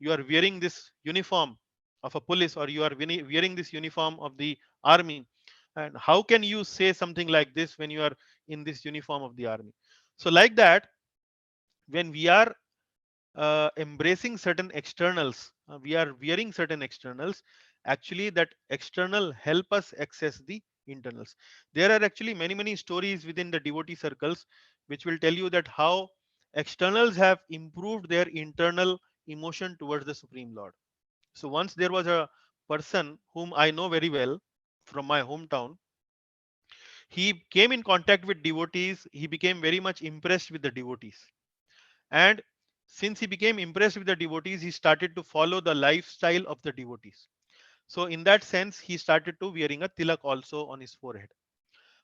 wearing this uniform of a police, or you are wearing this uniform of the army, and how can you say something like this when you are in this uniform of the army? So like that, when we are embracing certain externals, we are wearing certain externals, actually that external help us access the internals. There are actually many stories within the devotee circles which will tell you that how externals have improved their internal emotion towards the Supreme Lord. So once there was a person whom I know very well from my hometown. He came in contact with devotees. He became very much impressed with the devotees. And since he became impressed with the devotees, he started to follow the lifestyle of the devotees. So in that sense, he started to wearing a tilak also on his forehead.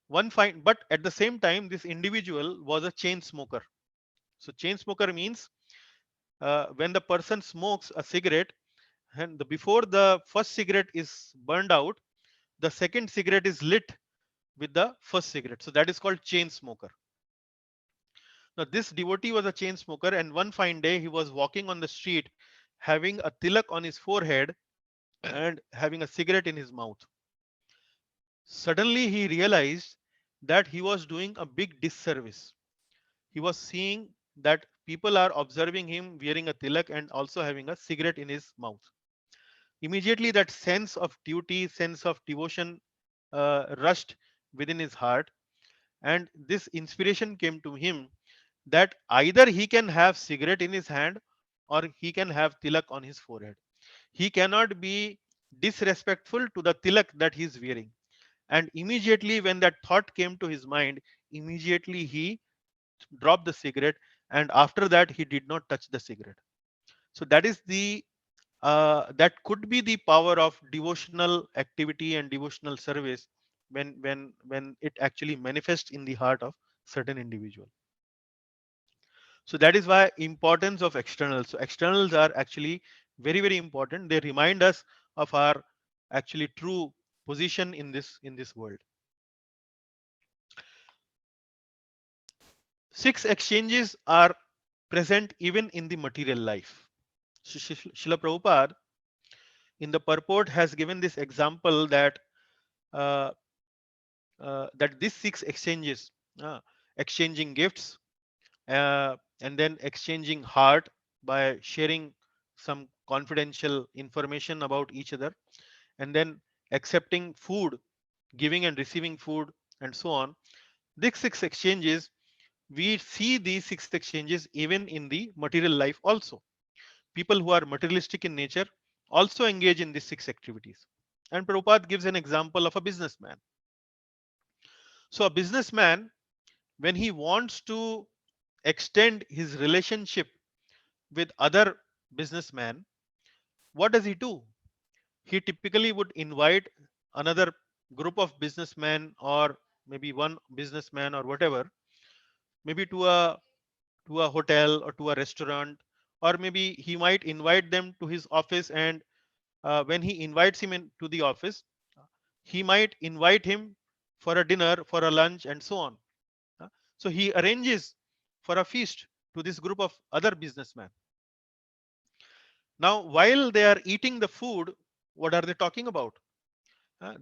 One fine, but at the same time, this individual was a chain smoker. So chain smoker means when the person smokes a cigarette, and before the first cigarette is burned out, the second cigarette is lit with the first cigarette. So that is called chain smoker. Now, this devotee was a chain smoker, and one fine day he was walking on the street having a tilak on his forehead and having a cigarette in his mouth. Suddenly, he realized that he was doing a big disservice. He was seeing that people are observing him wearing a tilak and also having a cigarette in his mouth. Immediately, that sense of duty, sense of devotion rushed within his heart, and this inspiration came to him that either he can have cigarette in his hand or he can have tilak on his forehead. He cannot be disrespectful to the tilak that he is wearing. And immediately when that thought came to his mind, immediately he dropped the cigarette, and after that he did not touch the cigarette. So that is the that could be the power of devotional activity and devotional service when it actually manifests in the heart of certain individual. So that is why importance of externals. So externals are actually very important. They remind us of our actually true position in this world. Six exchanges are present even in the material life. Srila Prabhupada in the purport has given this example that uh, that these six exchanges, uh, exchanging gifts, and then exchanging heart by sharing some confidential information about each other, and then accepting food, giving and receiving food, and so on. These six exchanges, we see these six exchanges even in the material life also. People who are materialistic in nature also engage in these six activities. And Prabhupada gives an example of a businessman. So a businessman, when he wants to extend his relationship with other businessmen, what does he do? He typically would invite another group of businessmen, or maybe one businessman or whatever, maybe to a hotel or to a restaurant, or maybe he might invite them to his office. And when he invites him into the office, he might invite him for a dinner, for a lunch, and so on. So he arranges for a feast to this group of other businessmen. Now, while they are eating the food, what are they talking about?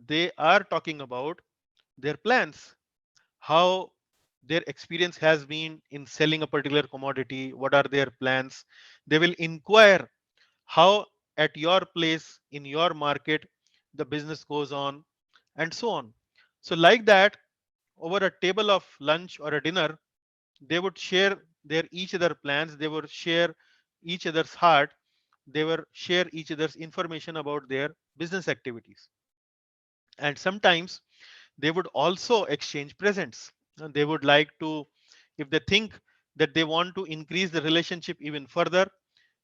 They are talking about their plans, how their experience has been in selling a particular commodity, what are their plans. They will inquire how at your place in your market the business goes on, and so on. So, like that, over a table of lunch or a dinner, they would share their each other plans, they would share each other's heart, they would share each other's information about their business activities. And sometimes they would also exchange presents. And they would like to, if they think that they want to increase the relationship even further,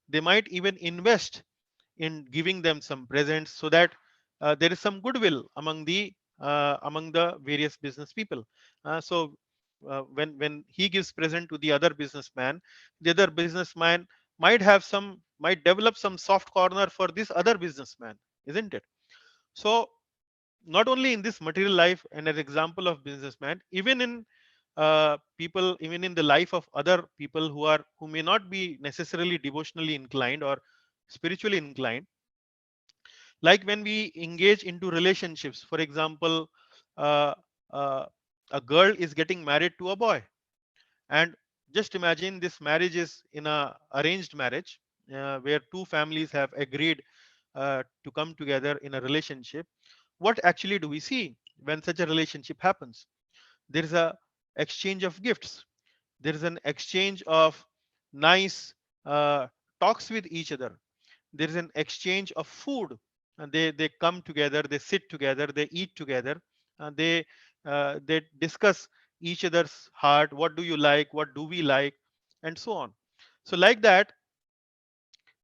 they might even invest in giving them some presents, so that there is some goodwill among the various business people. So when he gives present to the other businessman, the other businessman might develop some soft corner for this other businessman, isn't it? So not only in this material life and an example of businessman, even in people, even in the life of other people who may not be necessarily devotionally inclined or spiritually inclined, like when we engage into relationships. For example, uh, uh, a girl is getting married to a boy, and just imagine this marriage is in a arranged marriage, where two families have agreed to come together in a relationship. What actually do we see? when such a relationship happens. There is a exchange of gifts. There is an exchange of nice talks with each other. There is an exchange of food, and they come together, they sit together, they eat together, they discuss each other's heart. What do you like? What do we like? And so on. So like that,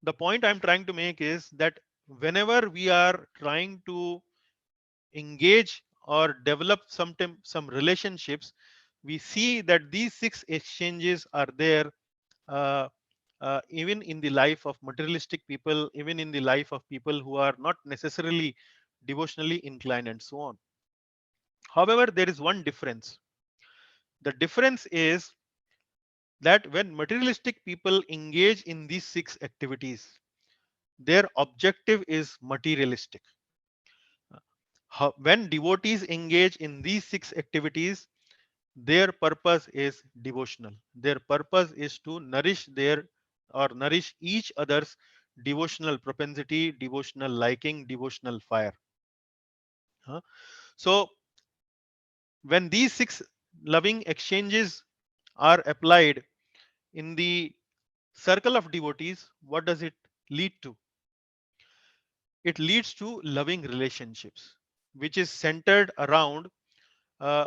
the point I'm trying to make is that whenever we are trying to engage or develop some relationships, we see that these six exchanges are there, uh, even in the life of materialistic people, even in the life of people who are not necessarily devotionally inclined, and so on. However, there is one difference. The difference is that when materialistic people engage in these six activities, their objective is materialistic. When devotees engage in these six activities, their purpose is devotional. Their purpose is to nourish each other's devotional propensity, devotional liking, devotional fire. Huh? So when these six loving exchanges are applied in the circle of devotees, what does it lead to? It leads to loving relationships, which is centered around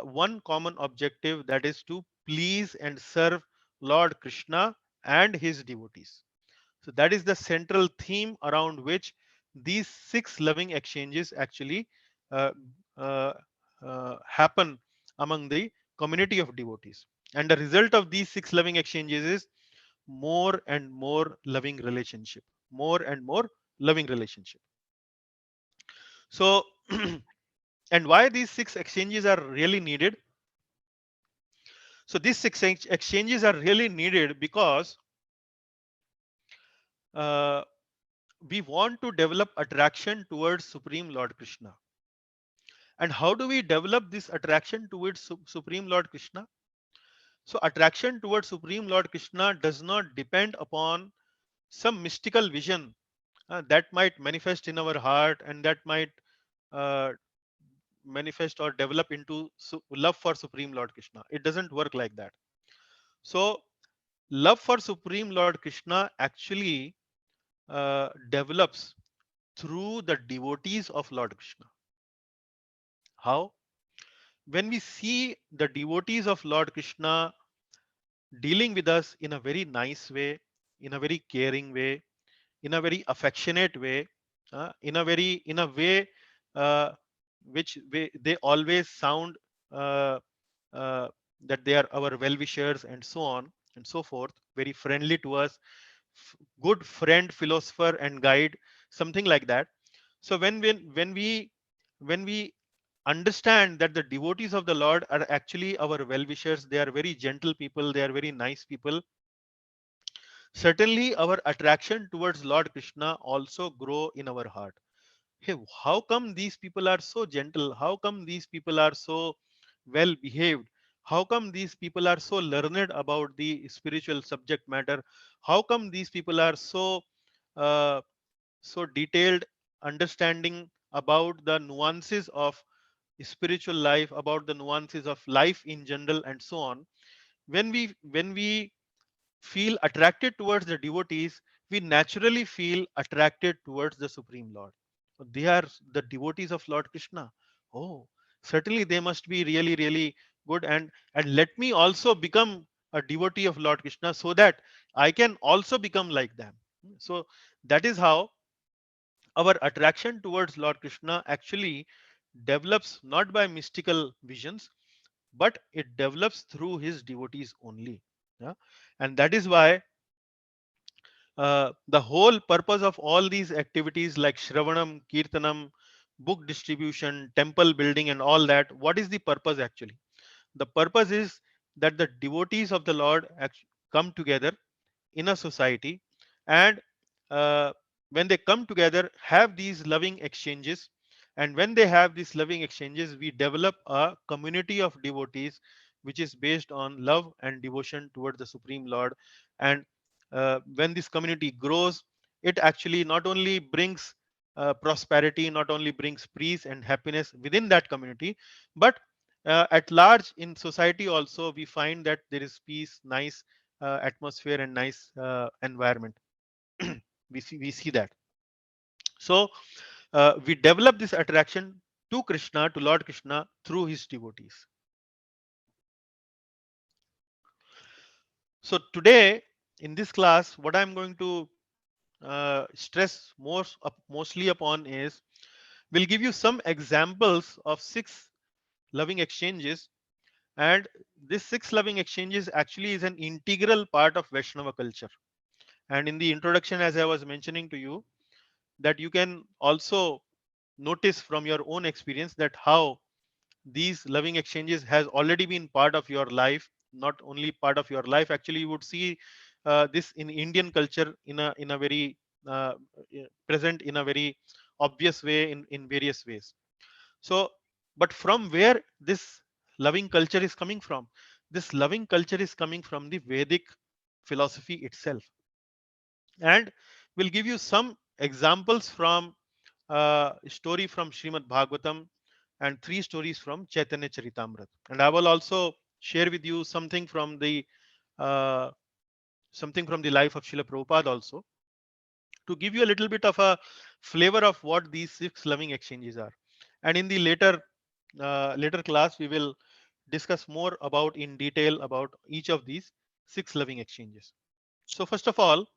one common objective, that is to please and serve Lord Krishna and his devotees. So that is the central theme around which these six loving exchanges actually uh, uh, happen among the community of devotees. And the result of these six loving exchanges is more and more loving relationship, more and more loving relationship. So, and why these six exchanges are really needed? So these six exchanges are really needed because uh, we want to develop attraction towards Supreme Lord Krishna. And how do we develop this attraction towards Supreme Lord Krishna? So attraction towards Supreme Lord Krishna does not depend upon some mystical vision that might manifest in our heart, and that might uh, manifest or develop into love for Supreme Lord Krishna. It doesn't work like that. So love for Supreme Lord Krishna actually develops through the devotees of Lord Krishna. How? When we see the devotees of Lord Krishna dealing with us in a very nice way, in a very caring way, in a very affectionate way, in a way uh, which they always sound uh, uh, that they are our well-wishers and so on and so forth, very friendly to us, good friend, philosopher, and guide, something like that. So when we understand that the devotees of the Lord are actually our well-wishers, they are very gentle people, they are very nice people, certainly our attraction towards Lord Krishna also grow in our heart. Hey, how come these people are so gentle? How come these people are so well behaved? How come these people are so learned about the spiritual subject matter? How come these people are uh, so detailed, understanding about the nuances of spiritual life, about the nuances of life in general, and so on? When we feel attracted towards the devotees, we naturally feel attracted towards the Supreme Lord. They are the devotees of Lord Krishna. Oh, certainly they must be really, really good. And let me also become a devotee of Lord Krishna so that I can also become like them. So that is how our attraction towards Lord Krishna actually develops not by mystical visions, but it develops through his devotees only. Yeah? And that is why the whole purpose of all these activities like Shravanam, Kirtanam, book distribution, temple building, and all that, what is the purpose actually? The purpose is that the devotees of the Lord come together in a society, and uh, when they come together, have these loving exchanges. And when they have these loving exchanges, we develop a community of devotees which is based on love and devotion toward the Supreme Lord. And when this community grows, it actually not only brings prosperity, not only brings peace and happiness within that community, but at large in society also we find that there is peace, nice atmosphere, and nice environment. We see that. So we develop this attraction to Krishna, to Lord Krishna, through his devotees. So today in this class, what I'm going to stress mostly upon is, we'll give you some examples of 6 loving exchanges, and this 6 loving exchanges actually is an integral part of Vaishnava culture. And in the introduction, as I was mentioning to you, that you can also notice from your own experience that how these loving exchanges has already been part of your life. Not only part of your life, actually you would see this in Indian culture in a very uh, present in a very obvious way in various ways. So but from where this loving culture is coming from? This loving culture is coming from the Vedic philosophy itself. And we'll give you some examples from story from Srimad Bhagavatam and 3 stories from Chaitanya Charitamrita. And I will also share with you uh, something from the life of Srila Prabhupada also, to give you a little bit of a flavor of what these 6 loving exchanges are. And in the later class, we will discuss more about in detail about each of these 6 loving exchanges. So first of all,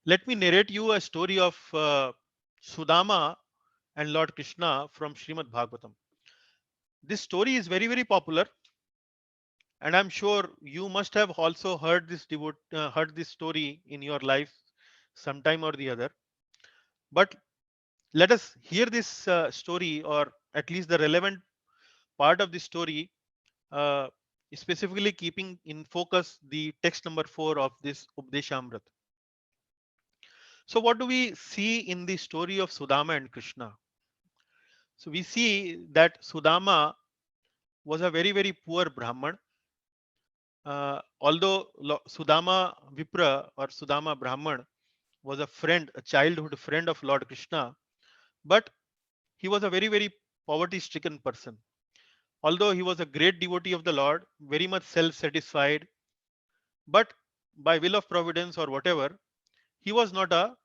let me narrate you a story of Sudama and Lord Krishna from Srimad Bhagavatam. This story is very, very popular, and I'm sure you must have also heard this story in your life sometime or the other. But let us hear this story, or at least the relevant part of the story, uh, specifically keeping in focus the text number 4 of this Updeshamrit. So, what do we see in the story of Sudama and Krishna? So, we see that Sudama was a very, very poor Brahman. Although Sudama Vipra or Sudama Brahman was a friend, a childhood friend of Lord Krishna, but he was a very, very poverty stricken person. Although he was a great devotee of the Lord, very much self satisfied, but by will of providence or whatever, he was not a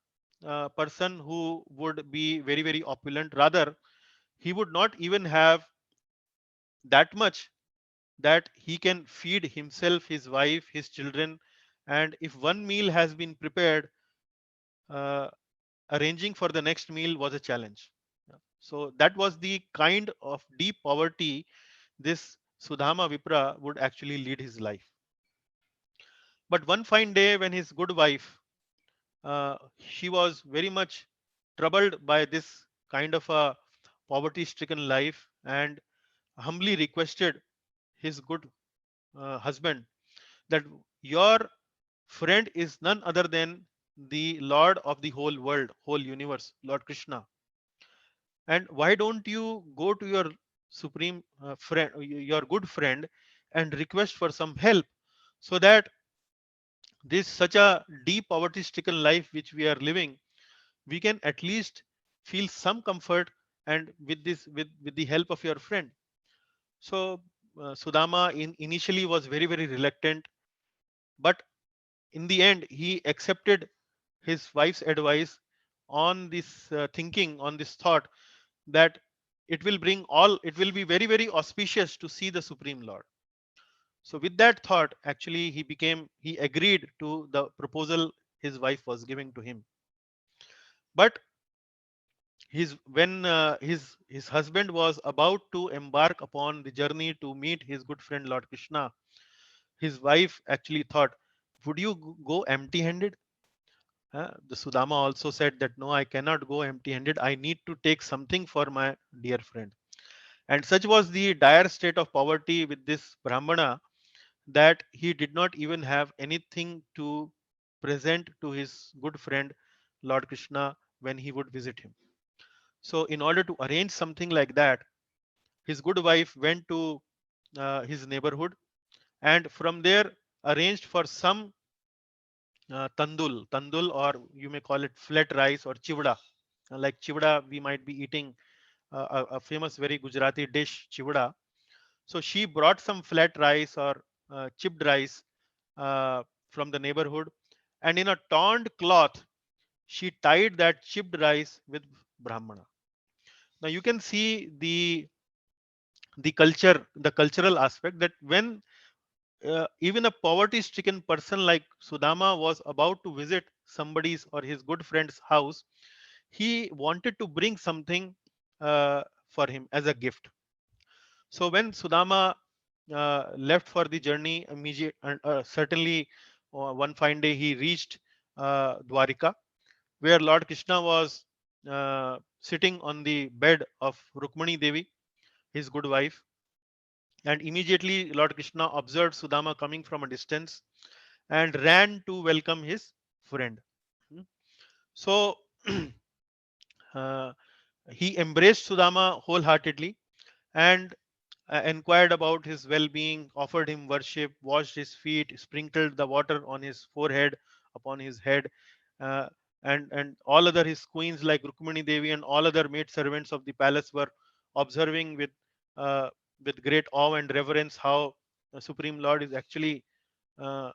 person who would be very, very opulent. Rather, he would not even have that much that he can feed himself, his wife, his children. And if one meal has been prepared, uh, arranging for the next meal was a challenge. Yeah. So that was the kind of deep poverty this Sudama Vipra would actually lead his life. But one fine day, when his good wife, she was very much troubled by this kind of a poverty stricken life, and humbly requested his good husband that your friend is none other than the Lord of the whole world, whole universe, Lord Krishna. And why don't you go to your supreme friend, your good friend, and request for some help, so that this such a deep poverty stricken life which we are living, we can at least feel some comfort, and with the help of your friend. So Sudama initially was very, very reluctant, but in the end he accepted his wife's advice on this thinking, on this thought that it will be very, very auspicious to see the Supreme Lord. So with that thought, actually he agreed to the proposal his wife was giving to him. But his when his husband was about to embark upon the journey to meet his good friend Lord Krishna, his wife actually thought, would you go empty handed? The Sudama also said that no, I cannot go empty handed, I need to take something for my dear friend. And such was the dire state of poverty with this Brahmana, that he did not even have anything to present to his good friend Lord Krishna when he would visit him. So in order to arrange something like that, his good wife went to his neighborhood, and from there arranged for some tandul, or you may call it flat rice or chivda. like chivda, we might be eating a famous, very Gujarati dish, chivda. So she brought some flat rice or chipped rice uh, from the neighborhood, and in a torn cloth, she tied that chipped rice with Brahmana. Now you can see the cultural aspect, that when even a poverty stricken person like Sudama was about to visit somebody's or his good friend's house, he wanted to bring something for him as a gift. So when Sudama left for the journey, certainly one fine day he reached Dwarika, where Lord Krishna was sitting on the bed of Rukmani Devi, his good wife. And immediately Lord Krishna observed Sudama coming from a distance and ran to welcome his friend. Hmm. So uh, he embraced Sudama wholeheartedly and inquired about his well-being, offered him worship, washed his feet, sprinkled the water on his forehead, upon his head, uh, and all other his queens like Rukmani Devi and all other maid servants of the palace were observing uh, with great awe and reverence how the Supreme Lord is actually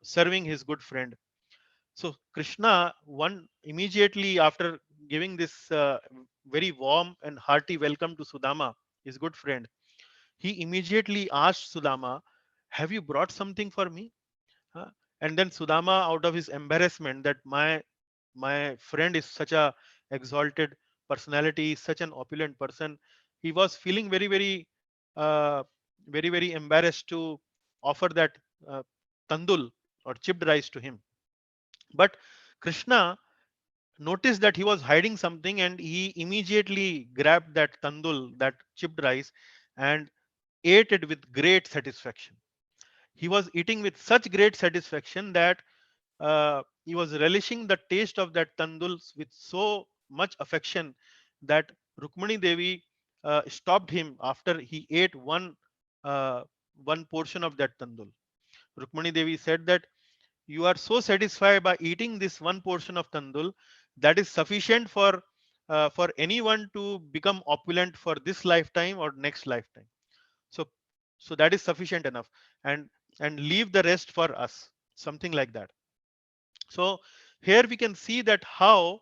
serving his good friend. So Krishna, one immediately after giving this very warm and hearty welcome to Sudama, his good friend, he immediately asked Sudama, "Have you brought something for me?" Huh? And then Sudama, out of his embarrassment that my friend is such a exalted personality, such an opulent person, he was feeling uh, very embarrassed to offer that uh, tandul or chipped rice to him. But Krishna noticed that he was hiding something, and he immediately grabbed that tandul, that chipped rice, and ate it with great satisfaction. He was eating with such great satisfaction that he was relishing the taste of that tandul with so much affection that Rukmani Devi stopped him after he ate uh, one portion of that tandul. Rukmani Devi said that you are so satisfied by eating this one portion of tandul, that is sufficient for anyone to become opulent for this lifetime or next lifetime. So so that is sufficient enough, and leave the rest for us, something like that. So here we can see that how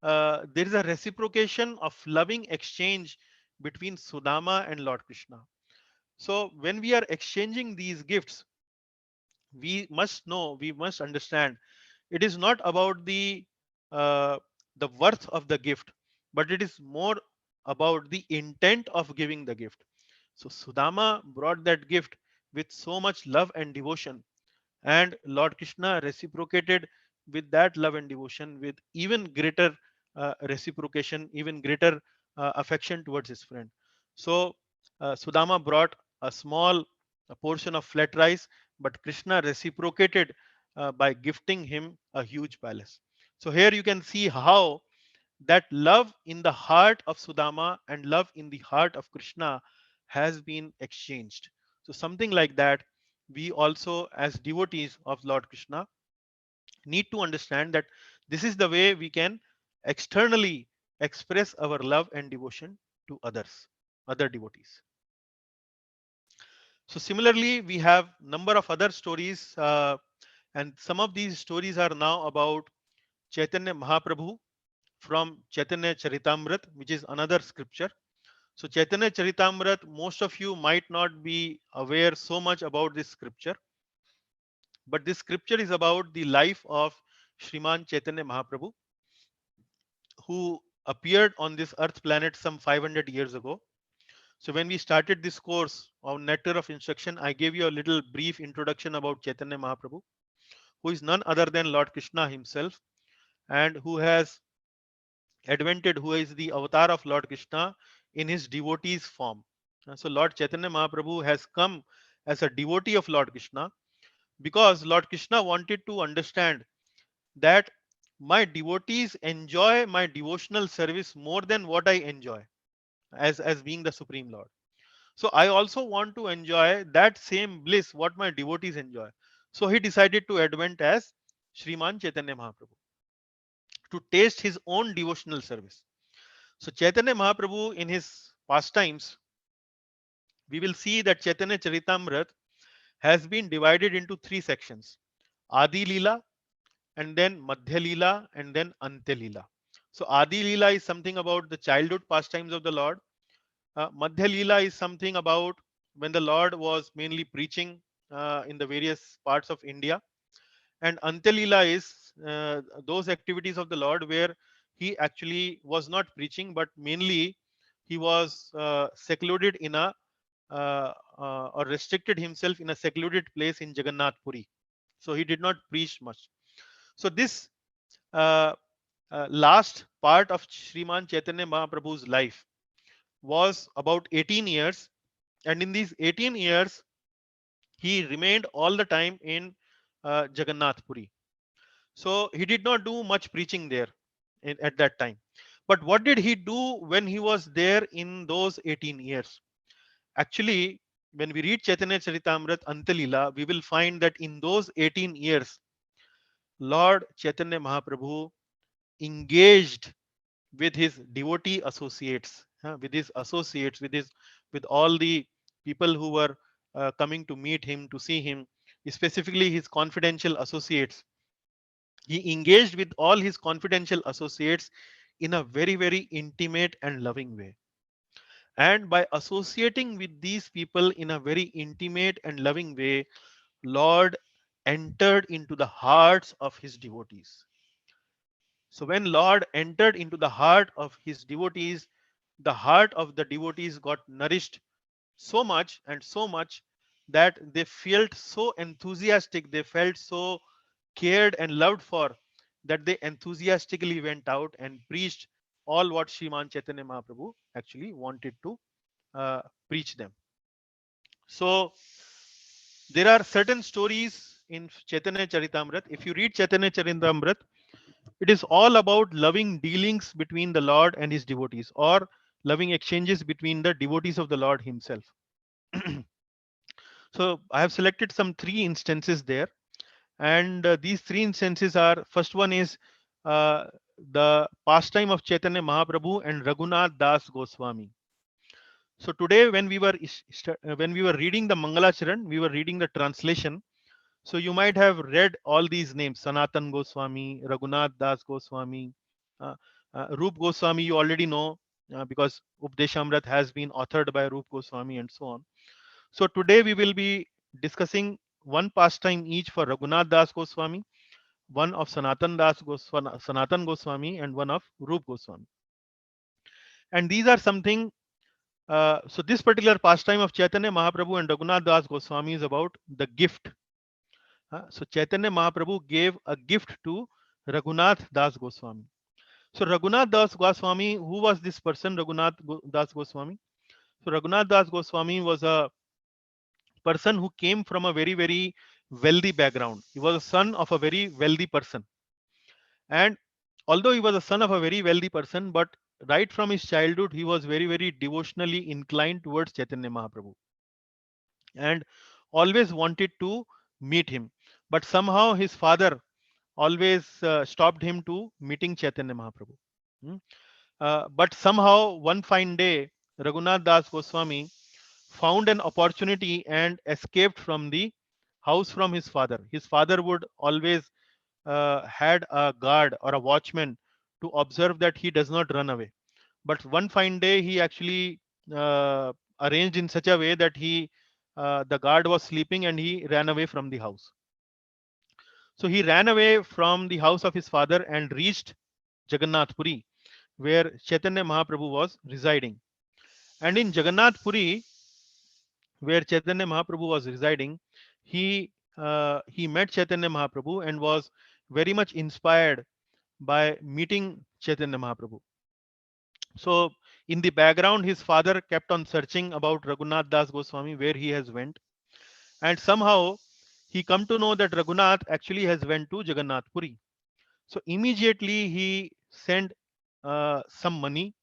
there is a reciprocation of loving exchange between Sudama and Lord Krishna. So when we are exchanging these gifts, we must understand, it is not about uh, the worth of the gift, but it is more about the intent of giving the gift. So Sudama brought that gift with so much love and devotion, and Lord Krishna reciprocated with that love and devotion with even greater reciprocation, even greater affection towards his friend. So Sudama brought a small a portion of flat rice, but Krishna reciprocated by gifting him a huge palace. So here you can see how that love in the heart of Sudama and love in the heart of Krishna has been exchanged. So something like that, we also as devotees of Lord Krishna need to understand that this is the way we can externally express our love and devotion to others, other devotees. So similarly, we have number of other stories, and some of these stories are now about Chaitanya Mahaprabhu from Chaitanya Charitamrit, which is another scripture. So Chaitanya Charitamrit, most of you might not be aware so much about this scripture, but this scripture is about the life of Shriman Chaitanya Mahaprabhu, who appeared on this earth planet some 500 years ago. So when we started this course on Nectar of Instruction, I gave you a little brief introduction about Chaitanya Mahaprabhu, who is none other than Lord Krishna himself, and who has advented, who is the avatar of Lord Krishna in his devotee's form. So Lord Chaitanya Mahaprabhu has come as a devotee of Lord Krishna because Lord Krishna wanted to understand that my devotees enjoy my devotional service more than what I enjoy as being the Supreme Lord. So I also want to enjoy that same bliss what my devotees enjoy. So he decided to advent as Sriman Chaitanya Mahaprabhu to taste his own devotional service. So Chaitanya Mahaprabhu in his pastimes, we will see that Chaitanya Charitamrita has been divided into three sections: Adi Leela, and then Madhya Leela, and then Antya Leela. So Adi Leela is something about the childhood pastimes of the Lord. Madhya Leela is something about when the Lord was mainly preaching in the various parts of India. And Antya Leela is those activities of the Lord where he actually was not preaching, but mainly he was secluded in a or restricted himself in a secluded place in Jagannath Puri. So he did not preach much. So this uh, last part of Sriman Chaitanya Mahaprabhu's life was about 18 years, and in these 18 years he remained all the time in Jagannath Puri. So he did not do much preaching there at that time. But what did he do when he was there in those 18 years? Actually, when we read Chaitanya Charitamrita Antalila, we will find that in those 18 years, Lord Chaitanya Mahaprabhu engaged with his devotee associates, with all the people who were coming to meet him, to see him, specifically his confidential associates. He engaged with all his confidential associates in a very, very intimate and loving way. And by associating with these people in a very intimate and loving way, Lord entered into the hearts of his devotees. So when Lord entered into the heart of his devotees, the heart of the devotees got nourished so much that they felt so enthusiastic, they felt so cared and loved for, that they enthusiastically went out and preached all what Sriman Chaitanya Mahaprabhu actually wanted to uh, preach them. So there are certain stories in Chaitanya Charitamrita. If you read Chaitanya Charitamrita, it is all about loving dealings between the Lord and his devotees, or loving exchanges between the devotees of the Lord himself. So I have selected some three instances there, and these three instances are: first one is uh, the pastime of Chaitanya Mahaprabhu and Raghunath Das Goswami. So today, when we were reading the Mangalacharan, we were reading the translation. So you might have read all these names: Sanatan Goswami, Raghunath Das Goswami, uh, Rup Goswami. You already know because Updeshamrat has been authored by Rup Goswami and so on. So today we will be discussing one pastime each for Raghunath Das Goswami, one of Sanatan Goswami, and one of Rup Goswami. And these are something. So this particular pastime of Chaitanya Mahaprabhu and Raghunath Das Goswami is about the gift. So Chaitanya Mahaprabhu gave a gift to Raghunath Das Goswami. So Raghunath Das Goswami, who was this person, Das Goswami? So Raghunath Das Goswami was a person who came from a very, very wealthy background. He was a son of a very wealthy person. And although he was a son of a very wealthy person, but right from his childhood, he was very, very devotionally inclined towards Chaitanya Mahaprabhu and always wanted to meet him. But somehow his father always stopped him to meeting Chaitanya Mahaprabhu. Hmm. But somehow one fine day, Raghunath Das Goswami found an opportunity and escaped from the house from his father. His father would always had a guard or a watchman to observe that he does not run away. But one fine day, he actually arranged in such a way that the guard was sleeping and he ran away from the house. So he ran away from the house of his father and reached Jagannath Puri, where Chaitanya Mahaprabhu was residing. And in Jagannath Puri, where Chaitanya Mahaprabhu was residing, he met Chaitanya Mahaprabhu and was very much inspired by meeting Chaitanya Mahaprabhu. So in the background, his father kept on searching about Raghunath Das Goswami, where he has went, and somehow he come to know that Raghunath actually has went to Jagannath Puri. So immediately he sent some money,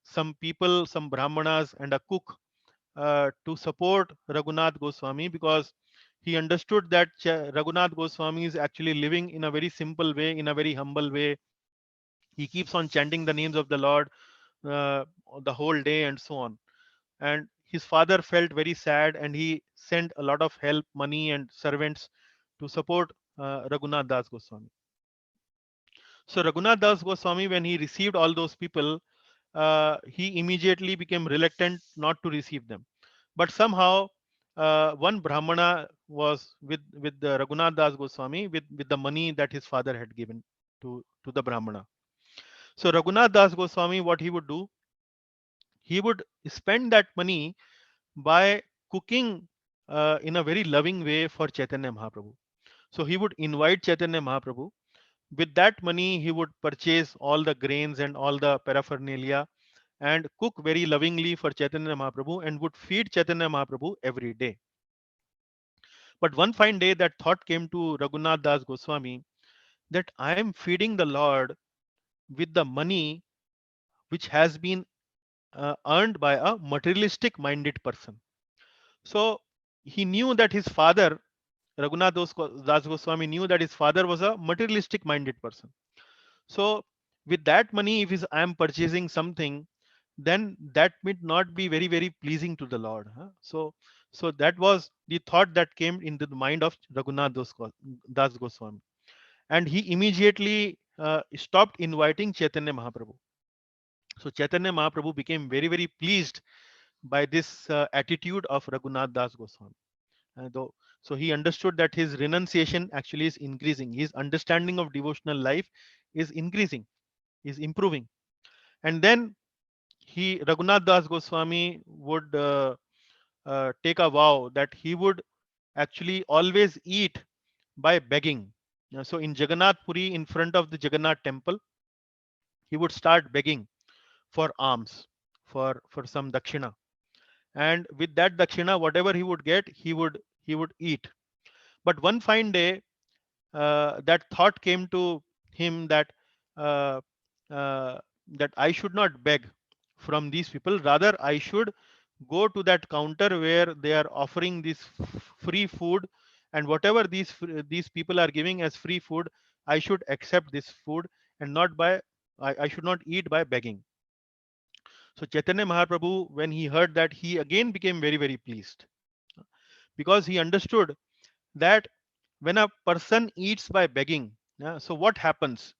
some people, some brahmanas, and a cook to support Raghunath Goswami, because he understood that Raghunath Goswami is actually living in a very simple way, in a very humble way. He keeps on chanting the names of the Lord. uh, the whole day and so on. And his father felt very sad, and he sent a lot of help, money, and servants to support Raghunath Das Goswami. So Raghunath Das Goswami, when he received all those people, he immediately became reluctant not to receive them. But somehow, one Brahmana was with the Raghunath Das Goswami with the money that his father had given to the Brahmana. So Raghunath Das Goswami, what he would do, he would spend that money by cooking in a very loving way for Chaitanya Mahaprabhu. So he would invite Chaitanya Mahaprabhu. With that money, he would purchase all the grains and all the paraphernalia and cook very lovingly for Chaitanya Mahaprabhu and would feed Chaitanya Mahaprabhu every day. But one fine day, that thought came to Raghunath Das Goswami that I am feeding the Lord with the money which has been earned by a materialistic minded person. So he knew that his father, Raghunath Das Goswami, knew that his father was a materialistic minded person. So with that money, if I am purchasing something, then that might not be very very pleasing to the Lord. So that was the thought that came into the mind of Raghunath Das Goswami, and he immediately stopped inviting Chaitanya Mahaprabhu. So Chaitanya Mahaprabhu became very very pleased by this attitude of Raghunath Das Goswami. Though, so he understood that his renunciation actually is increasing. His understanding of devotional life is increasing, is improving. And then Raghunath Das Goswami would take a vow that he would actually always eat by begging. So in Jagannath Puri, in front of the Jagannath temple, he would start begging for alms, for some dakshina, and with that dakshina, whatever he would get, he would eat. But one fine day, that thought came to him that uh, uh, that I should not beg from these people. Rather, I should go to that counter where they are offering this free food, and whatever these people are giving as free food, I should accept this food and not by I should not eat by begging. So Chaitanya Mahaprabhu, when he heard that, he again became very very pleased because he understood that when a person eats by begging, so what happens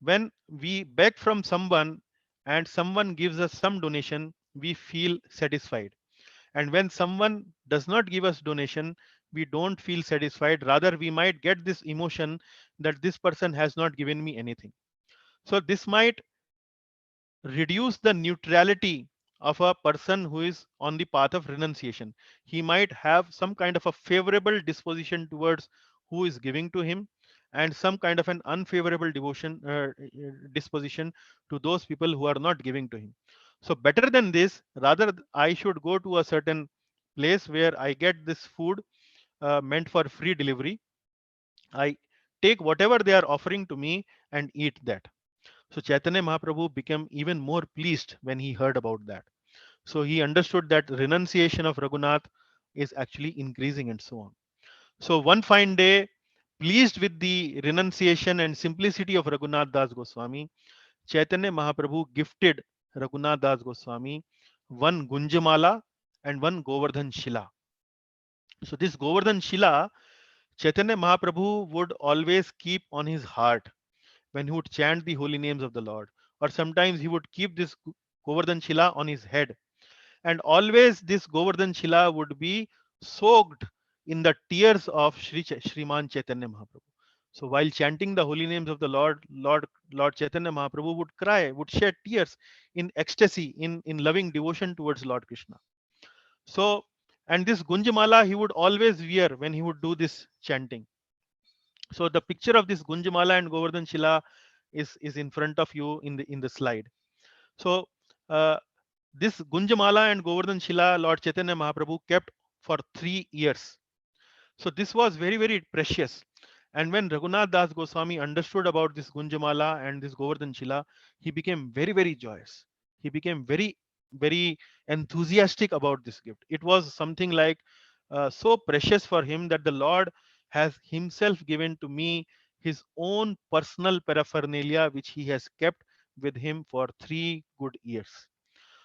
when we beg from someone and someone gives us some donation, we feel satisfied, and when someone does not give us donation, we don't feel satisfied. Rather, we might get this emotion that this person has not given me anything. So this might reduce the neutrality of a person who is on the path of renunciation. He might have some kind of a favorable disposition towards who is giving to him, and some kind of an unfavorable disposition to those people who are not giving to him. So better than this, rather I should go to a certain place where I get this food meant for free delivery. I take whatever they are offering to me and eat that. So Chaitanya Mahaprabhu became even more pleased when he heard about that. So he understood that renunciation of Raghunath is actually increasing and so on. So one fine day, pleased with the renunciation and simplicity of Raghunath Das Goswami, Chaitanya Mahaprabhu gifted Raghunath Das Goswami one Gunjamala and one Govardhan Shila. So this Govardhan Shila, Chaitanya Mahaprabhu would always keep on his heart when he would chant the holy names of the Lord. Or sometimes he would keep this Govardhan Shila on his head. And always this Govardhan Shila would be soaked in the tears of Sriman Chaitanya Mahaprabhu. So while chanting the holy names of the Lord Chaitanya Mahaprabhu would cry, would shed tears in ecstasy, in loving devotion towards Lord Krishna. So, and this Gunjamala he would always wear when he would do this chanting. So the picture of this Gunjamala and Govardhan Shila is in front of you in the slide. So uh, this Gunjamala and Govardhan Shila, Lord Chaitanya Mahaprabhu kept for 3 years. So this was very very precious. And when Raghunath Das Goswami understood about this Gunjamala and this Govardhan Shila, he became very very joyous. He became very very enthusiastic about this gift. It was something like so precious for him that the Lord has himself given to me his own personal paraphernalia which he has kept with him for 3 good years.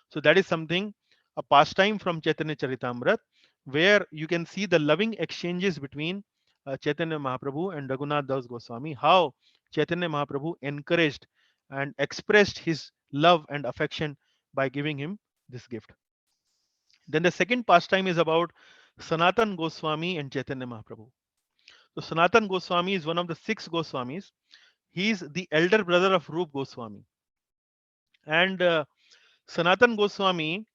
So that is something, a pastime from Chaitanya Charitamrita, where you can see the loving exchanges between Chaitanya Mahaprabhu and Raghunath Das Goswami, how Chaitanya Mahaprabhu encouraged and expressed his love and affection by giving him this gift. Then the second pastime is about Sanatan Goswami and Chaitanya Mahaprabhu. So Sanatan Goswami is one of the 6 Goswamis. He is the elder brother of Rup Goswami. And Sanatan Goswami,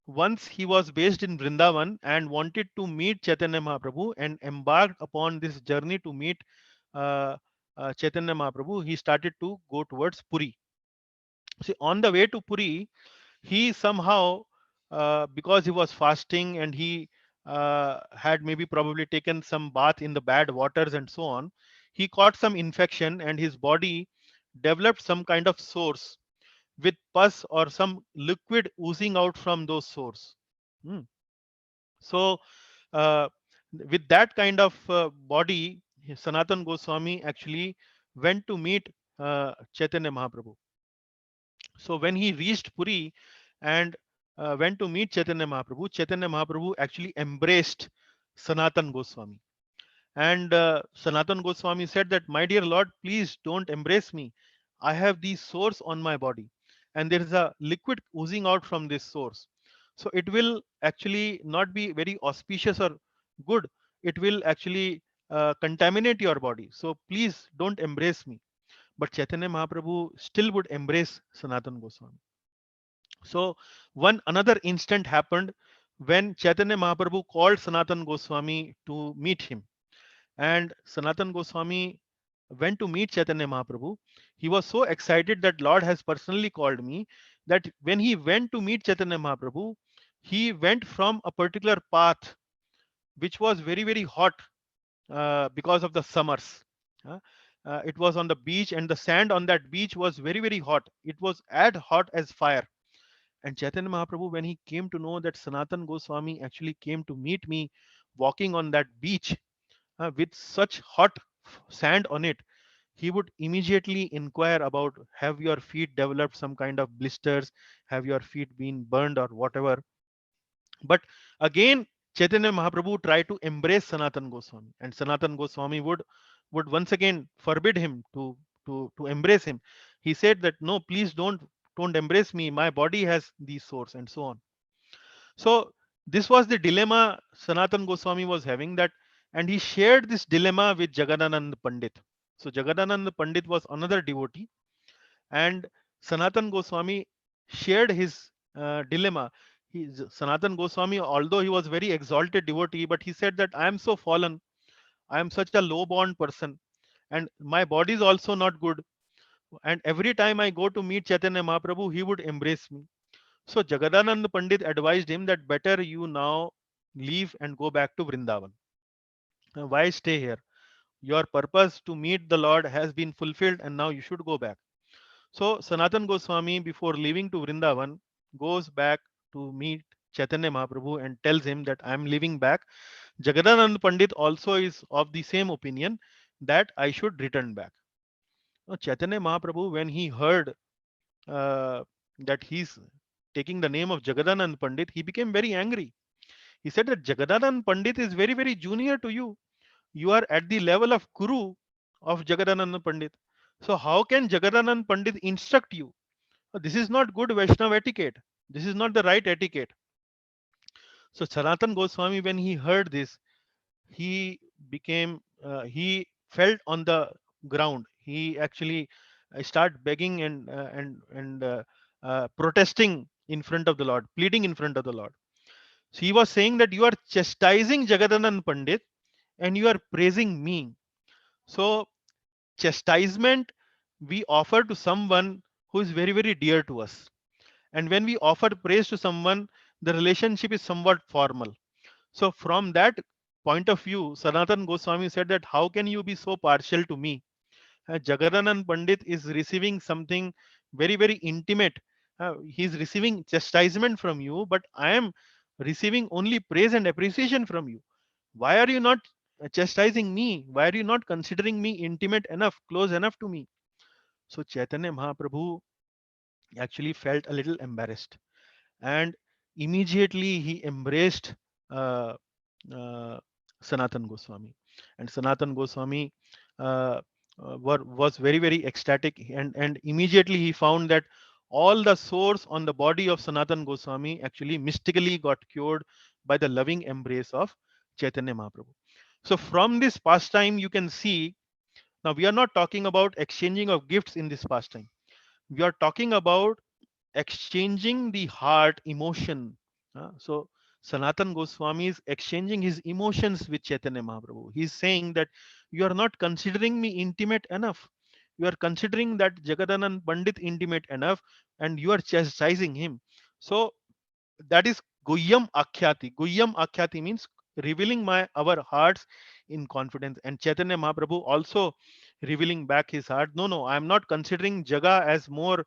once he was based in Vrindavan and wanted to meet Chaitanya Mahaprabhu and embarked upon this journey to meet uh, Chaitanya Mahaprabhu, he started to go towards Puri. See, on the way to Puri, he somehow, because he was fasting and he had maybe probably taken some bath in the bad waters and so on, he caught some infection and his body developed some kind of sores with pus or some liquid oozing out from those sores. Hmm. So, uh, with that kind of body, Sanatan Goswami actually went to meet Chaitanya Mahaprabhu. So, when he reached Puri and went to meet Chaitanya Mahaprabhu actually embraced Sanatan Goswami. And Sanatan Goswami said that, my dear Lord, please don't embrace me. I have these sores on my body, and there is a liquid oozing out from this source. So it will actually not be very auspicious or good. It will actually contaminate your body. So please don't embrace me. But Chaitanya Mahaprabhu still would embrace Sanatan Goswami. So one another instant happened when Chaitanya Mahaprabhu called Sanatan Goswami to meet him, and Sanatan Goswami went to meet Chaitanya Mahaprabhu. He was so excited that Lord has personally called me, that when he went to meet Chaitanya Mahaprabhu, he went from a particular path which was very, very hot because of the summers. Uh, it was on the beach, and the sand on that beach was very, very hot. It was as hot as fire. And Chaitanya Mahaprabhu, when he came to know that Sanatan Goswami actually came to meet me walking on that beach, with such hot sand on it, he would immediately inquire about, have your feet developed some kind of blisters, have your feet been burned or whatever. But again, Chaitanya Mahaprabhu tried to embrace Sanatan Goswami, and Sanatan Goswami would once again forbid him to embrace him. He said that, no, please don't embrace me, my body has these sores and so on. So this was the dilemma Sanatan Goswami was having, that, and he shared this dilemma with Jagadanand Pandit. So Jagadanand Pandit was another devotee, and Sanatan Goswami shared his dilemma. Sanatan Goswami, although he was very exalted devotee, but he said that, I am so fallen, I am such a low-born person, and my body is also not good. And every time I go to meet Chaitanya Mahaprabhu, he would embrace me. So Jagadanand Pandit advised him that better you now leave and go back to Vrindavan. Why stay here? Your purpose to meet the Lord has been fulfilled, and now you should go back. So Sanatan Goswami, before leaving to Vrindavan, goes back to meet Chaitanya Mahaprabhu and tells him that I am leaving back. Jagadanand Pandit also is of the same opinion, that I should return back. Now, Chaitanya Mahaprabhu, when he heard uh, that he's taking the name of Jagadanand Pandit, he became very angry. He said that Jagadanand Pandit is very, very junior to you. You are at the level of Guru of Jagadanand Pandit. So how can Jagadanand Pandit instruct you? This is not good Vaishnava etiquette. This is not the right etiquette. So Sanatan Goswami, when he heard this, he he felt on the ground. He actually started begging and protesting in front of the Lord, pleading in front of the Lord. So he was saying that you are chastising Jagadanand Pandit and you are praising me. So chastisement we offer to someone who is very, very dear to us. And when we offer praise to someone, the relationship is somewhat formal. So from that point of view, Sanatan Goswami said that, how can you be so partial to me? Jagadanand Pandit is receiving something very, very intimate. He is receiving chastisement from you, but I am receiving only praise and appreciation from you. Why are you not chastising me? Why are you not considering me intimate enough, close enough to me? So Chaitanya Mahaprabhu actually felt a little embarrassed, and immediately he embraced uh, uh, Sanatan Goswami. And Sanatan Goswami was very, very ecstatic, and immediately he found that all the sores on the body of Sanatan Goswami actually mystically got cured by the loving embrace of Chaitanya Mahaprabhu. So, from this pastime, you can see, now we are not talking about exchanging of gifts in this pastime. We are talking about exchanging the heart emotion. So Sanatan Goswami is exchanging his emotions with Chaitanya Mahaprabhu. He's saying that you are not considering me intimate enough. You are considering that Jagadanan Pandit intimate enough, and you are chastising him. So that is Guhyam Akhyati. Guhyam Akhyati means revealing our hearts in confidence. And Chaitanya Mahaprabhu also revealing back his heart. No, no, I am not considering Jaga as more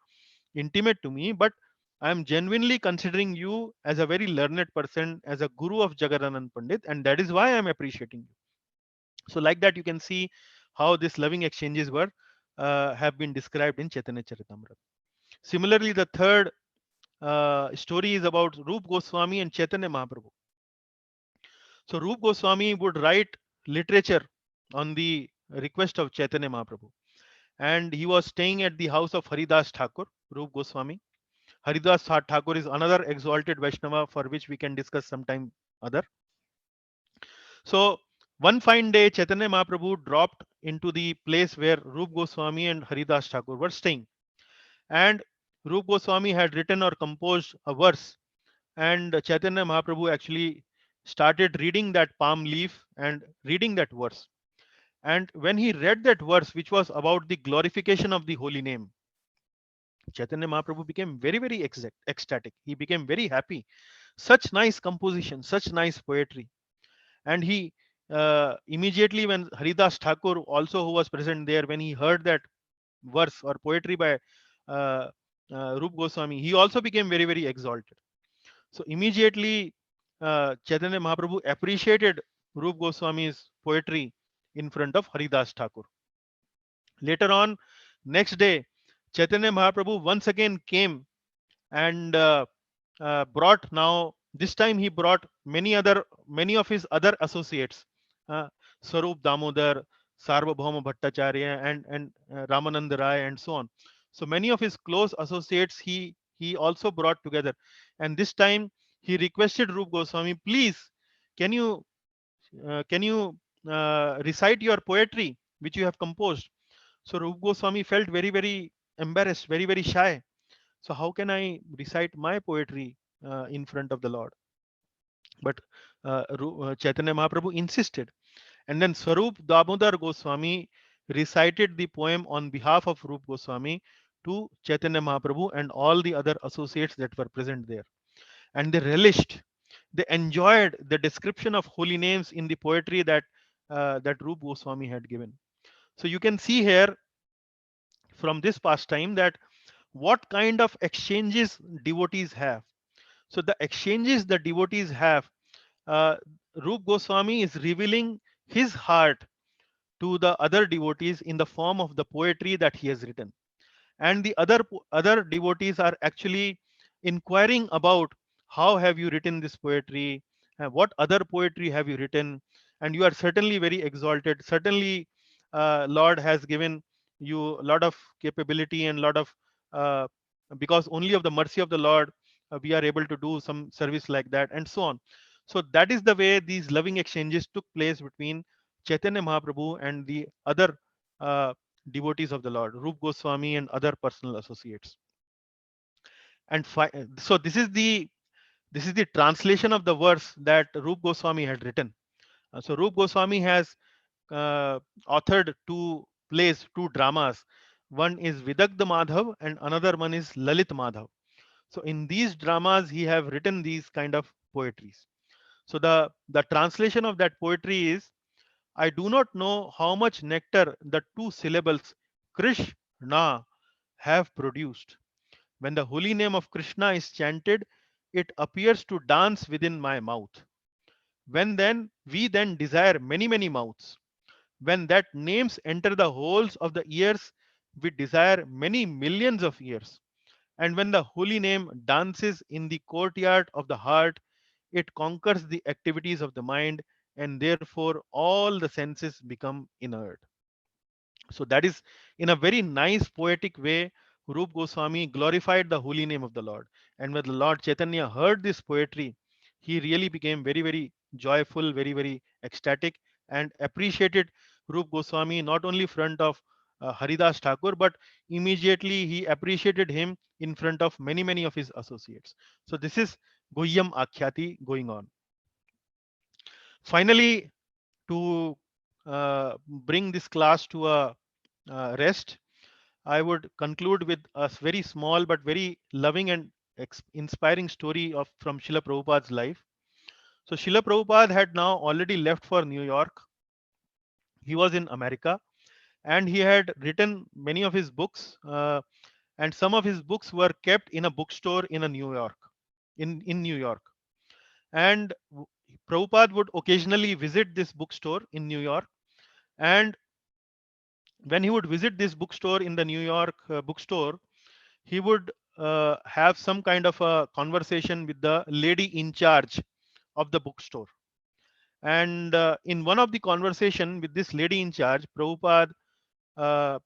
intimate to me, but I am genuinely considering you as a very learned person, as a guru of Jagadanand Pandit, and that is why I am appreciating you. So, like that, you can see how these loving exchanges were have been described in Chaitanya Charitamrita. Similarly, the third story is about Rup Goswami and Chaitanya Mahaprabhu. So, Rup Goswami would write literature on the request of Chaitanya Mahaprabhu, and he was staying at the house of Haridas Thakur, Rup Goswami. Haridas Thakur is another exalted Vaishnava for which we can discuss sometime other. So one fine day, Chaitanya Mahaprabhu dropped into the place where Rup Goswami and Haridas Thakur were staying. And Rup Goswami had written or composed a verse. And Chaitanya Mahaprabhu actually started reading that palm leaf and reading that verse. And when he read that verse, which was about the glorification of the holy name, Chaitanya Mahaprabhu became very, very ecstatic. He became very happy. Such nice composition, such nice poetry. And he immediately, when Haridas Thakur, also who was present there, when he heard that verse or poetry by uh, Rup Goswami, he also became very, very exalted. So immediately, Chaitanya Mahaprabhu appreciated Rup Goswami's poetry in front of Haridas Thakur. Later on, next day, Chaitanya Mahaprabhu once again came and brought, now this time he brought many of his other associates, uh, Swarup Damodar, Sarvabhauma Bhattacharya, and Ramananda Rai, and so on. So many of his close associates he also brought together, and this time he requested Rup Goswami, please, can you recite your poetry which you have composed. So Rup Goswami felt very, very embarrassed, very, very shy. So how can I recite my poetry in front of the Lord? But Chaitanya Mahaprabhu insisted. And then Swarup Damodar Goswami recited the poem on behalf of Rup Goswami to Chaitanya Mahaprabhu and all the other associates that were present there. And they relished, they enjoyed the description of holy names in the poetry that Rup Goswami had given. So you can see here from this pastime that what kind of exchanges devotees have. So the exchanges the devotees have, uh, Rup Goswami is revealing his heart to the other devotees in the form of the poetry that he has written, and the other devotees are actually inquiring about how have you written this poetry, what other poetry have you written, and you are certainly very exalted. Certainly, Lord has given you a lot of capability and a lot of uh, because only of the mercy of the Lord we are able to do some service like that, and so on. So that is the way these loving exchanges took place between Chaitanya Mahaprabhu and the other uh, devotees of the Lord, Rup Goswami and other personal associates. And so this is the translation of the verse that Rup Goswami had written. So Rup Goswami has authored two plays, two dramas. One is Vidagdha Madhav and another one is Lalit Madhav. So in these dramas, he have written these kind of poetries. So the translation of that poetry is: I do not know how much nectar the two syllables Krishna have produced. When the holy name of Krishna is chanted, it appears to dance within my mouth. When then we then desire many, many mouths. When that names enter the holes of the ears, we desire many millions of ears. And when the holy name dances in the courtyard of the heart, it conquers the activities of the mind, and therefore all the senses become inert. So that is, in a very nice poetic way, Rup Goswami glorified the holy name of the Lord. And when the Lord Chaitanya heard this poetry, he really became very, very joyful, very, very ecstatic, and appreciated Rup Goswami not only front of Haridas Thakur, but immediately he appreciated him in front of many, many of his associates. So this is Guhyam Akhyati going on. Finally, to bring this class to a rest, I would conclude with a very small but very loving and inspiring story of from Srila Prabhupada's life. So Srila Prabhupada had now already left for New York. He was in America, and he had written many of his books, and some of his books were kept in a bookstore in a New York, in New York. And Prabhupada would occasionally visit this bookstore in New York, and when he would visit this bookstore in the New York bookstore, he would have some kind of a conversation with the lady in charge of the bookstore. And in one of the conversation with this lady in charge, Prabhupada uh,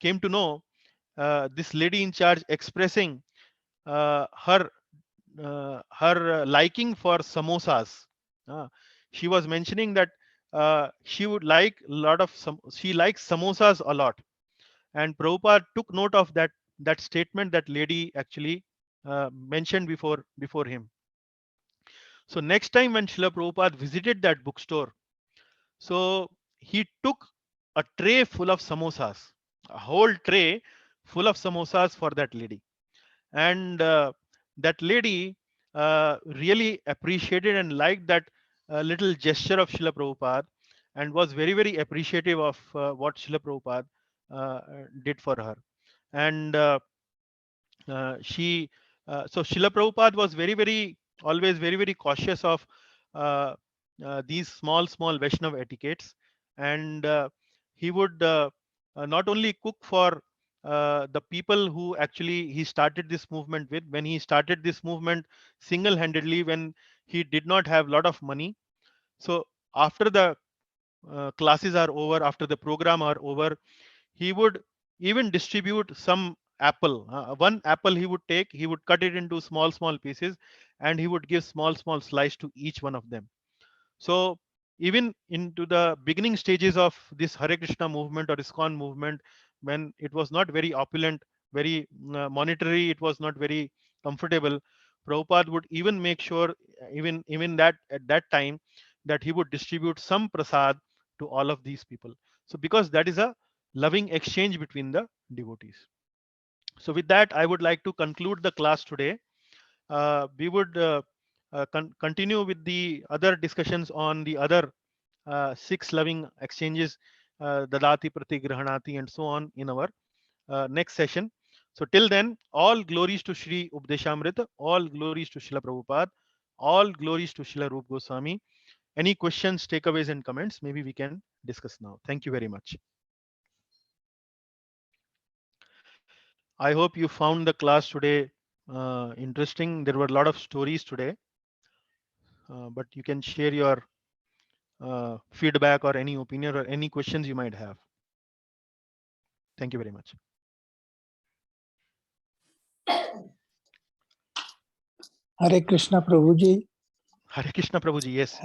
came to know this lady in charge expressing her liking for samosas. Uh, she was mentioning that she would like a lot of she likes samosas a lot, and Prabhupada took note of that statement that lady actually mentioned before him. So next time when Srila Prabhupada visited that bookstore, so he took a tray full of samosas, a whole tray full of samosas for that lady. And that lady really appreciated and liked that little gesture of Srila Prabhupada, and was very, very appreciative of what Srila Prabhupada did for her. And she so Srila Prabhupada was very, very, always very, very cautious of uh, these small Vaishnav etiquettes. And he would not only cook for the people who actually he started this movement with. When he started this movement single-handedly, when he did not have a lot of money, so after the classes are over, after the program are over, he would even distribute some apple. One apple he would take, he would cut it into small pieces, and he would give small slice to each one of them. So even into the beginning stages of this Hare Krishna movement or ISKCON movement, when it was not very opulent, very monetary, it was not very comfortable, Prabhupada would even make sure, even that at that time, that he would distribute some prasad to all of these people. So because that is a loving exchange between the devotees. So with that, I would like to conclude the class today. We would continue with the other discussions on the other six loving exchanges, Dadati, Pratigrahanati, and so on in our next session. So till then, all glories to Shri Updeshamrita, all glories to Srila Prabhupada, all glories to Srila Rup Goswami. Any questions, takeaways, and comments, maybe we can discuss now. Thank you very much. I hope you found the class today interesting. There were a lot of stories today, but you can share your feedback or any opinion or any questions you might have. Thank you very much. Hare Krishna Prabhuji. Hare Krishna Prabhuji, yes.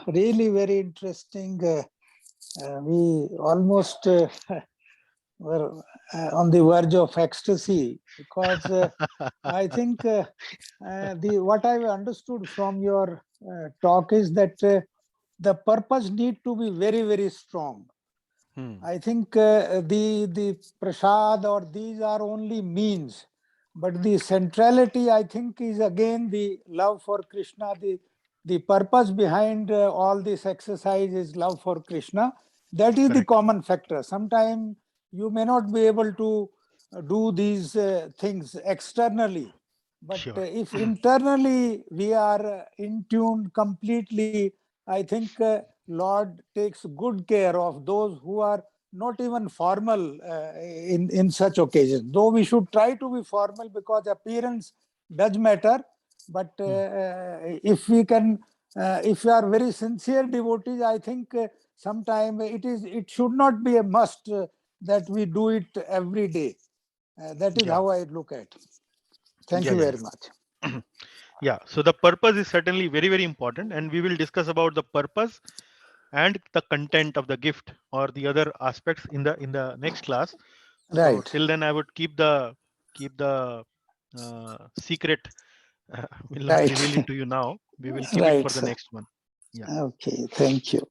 Really very interesting. We almost were on the verge of ecstasy, because I think what I understood from your talk is that the purpose need to be very strong. I think the prasad or these are only means, but the centrality, I think, is again the love for Krishna. The purpose behind all this exercise is love for Krishna. That is the Correct. common factor. Sometimes you may not be able to do these things externally, but Sure. if internally we are in tune completely, I think Lord takes good care of those who are not even formal in such occasions. Though we should try to be formal because appearance does matter. But if we can, if you are very sincere devotees, I think sometime it should not be a must that we do it every day. That is how I look at it. Thank you very much. Yeah, so the purpose is certainly very, very important, and we will discuss about the purpose and the content of the gift or the other aspects in the next class. So Right. till then, I would keep the secret. Will not Right. reveal it to you now. We will keep it Right, for the sir. next one. Yeah. Okay. Thank you.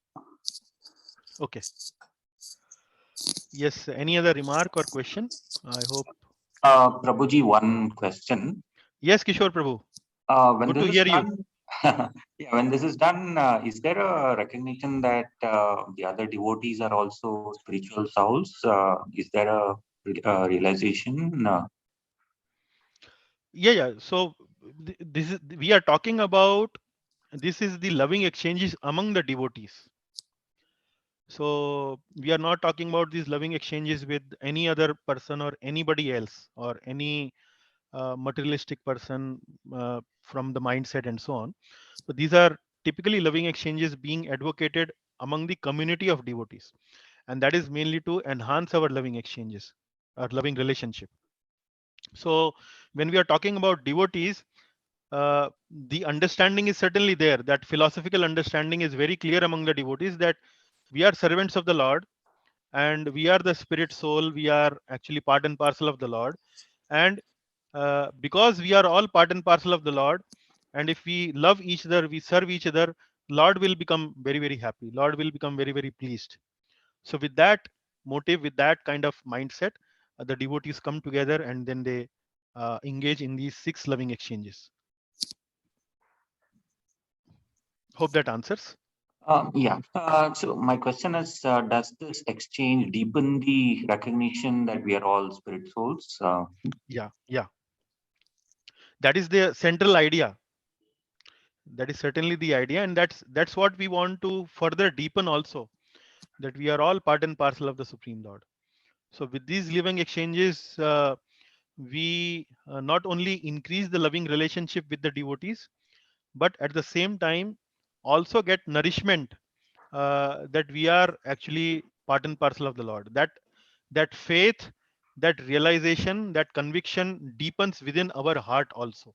Okay. Yes. Any other remark or question? I hope. Prabhuji, one question. Yes, Kishore Prabhu. When Good this to is hear you. done, yeah, when this is done, is there a recognition that the other devotees are also spiritual souls? Is there a realization? Yeah. So this is, we are talking about, this is the loving exchanges among the devotees. So we are not talking about these loving exchanges with any other person or anybody else or any materialistic person from the mindset and so on. So these are typically loving exchanges being advocated among the community of devotees, and that is mainly to enhance our loving exchanges, our loving relationship. So when we are talking about devotees, the understanding is certainly there, that philosophical understanding is very clear among the devotees that we are servants of the Lord and we are the spirit soul, we are actually part and parcel of the Lord. And because we are all part and parcel of the Lord, and if we love each other, we serve each other, Lord will become very, very happy. Lord will become very, very pleased. So with that motive, with that kind of mindset, the devotees come together and then they engage in these 6 loving exchanges. Hope that answers. Yeah. So my question is, does this exchange deepen the recognition that we are all spirit souls? Yeah. That is the central idea. That is certainly the idea, and that's what we want to further deepen also, that we are all part and parcel of the Supreme Lord. So with these living exchanges, we not only increase the loving relationship with the devotees, but at the same time also get nourishment that we are actually part and parcel of the Lord. That faith, that realization, that conviction deepens within our heart also.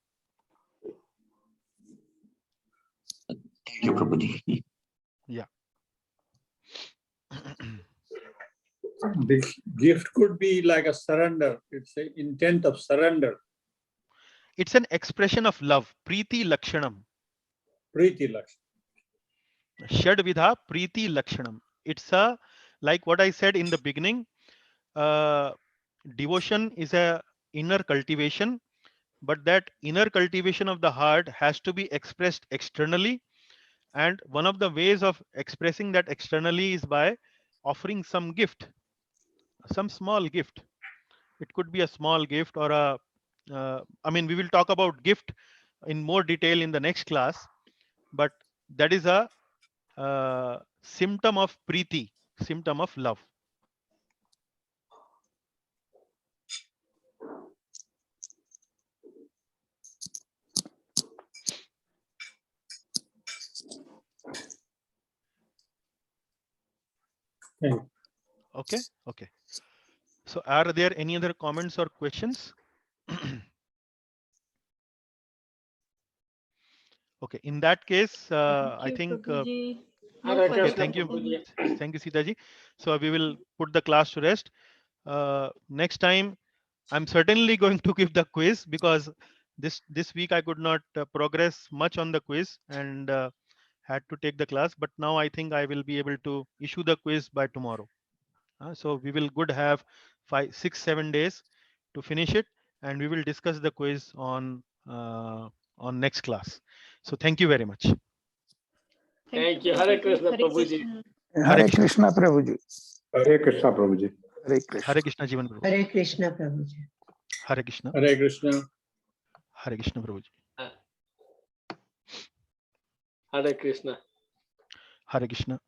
Thank you, Prabhuji. Yeah. The gift could be like a surrender. It's an intent of surrender. It's an expression of love. Preeti Lakshanam. Preeti Lakshana. Shadvidha Preeti Lakshanam. It's a, like what I said in the beginning, devotion is a inner cultivation, but that inner cultivation of the heart has to be expressed externally. And one of the ways of expressing that externally is by offering some gift, some small gift. It could be a small gift or a, I mean, we will talk about gift in more detail in the next class, but that is a symptom of preeti, symptom of love. Okay. So are there any other comments or questions? Okay, in that case, I think Prabhuji. No Hare further okay, Krishna, thank you. Prabhuji. Thank you, Sitaji. So we will put the class to rest. Next time, I'm certainly going to give the quiz, because this week I could not progress much on the quiz and had to take the class. But now I think I will be able to issue the quiz by tomorrow. So we will have 5, 6, 7 days to finish it, and we will discuss the quiz on next class. So thank you very much. Thank you. Hare Krishna, Prabhuji. Hare Krishna, Prabhuji. Hare Krishna, Prabhuji. Hare Krishna. Hare Krishna, Jivan Prabhu. Hare Krishna, Prabhuji. Hare Krishna. Hare Krishna. Hare Krishna, Prabhuji. Hare Krishna. Hare Krishna.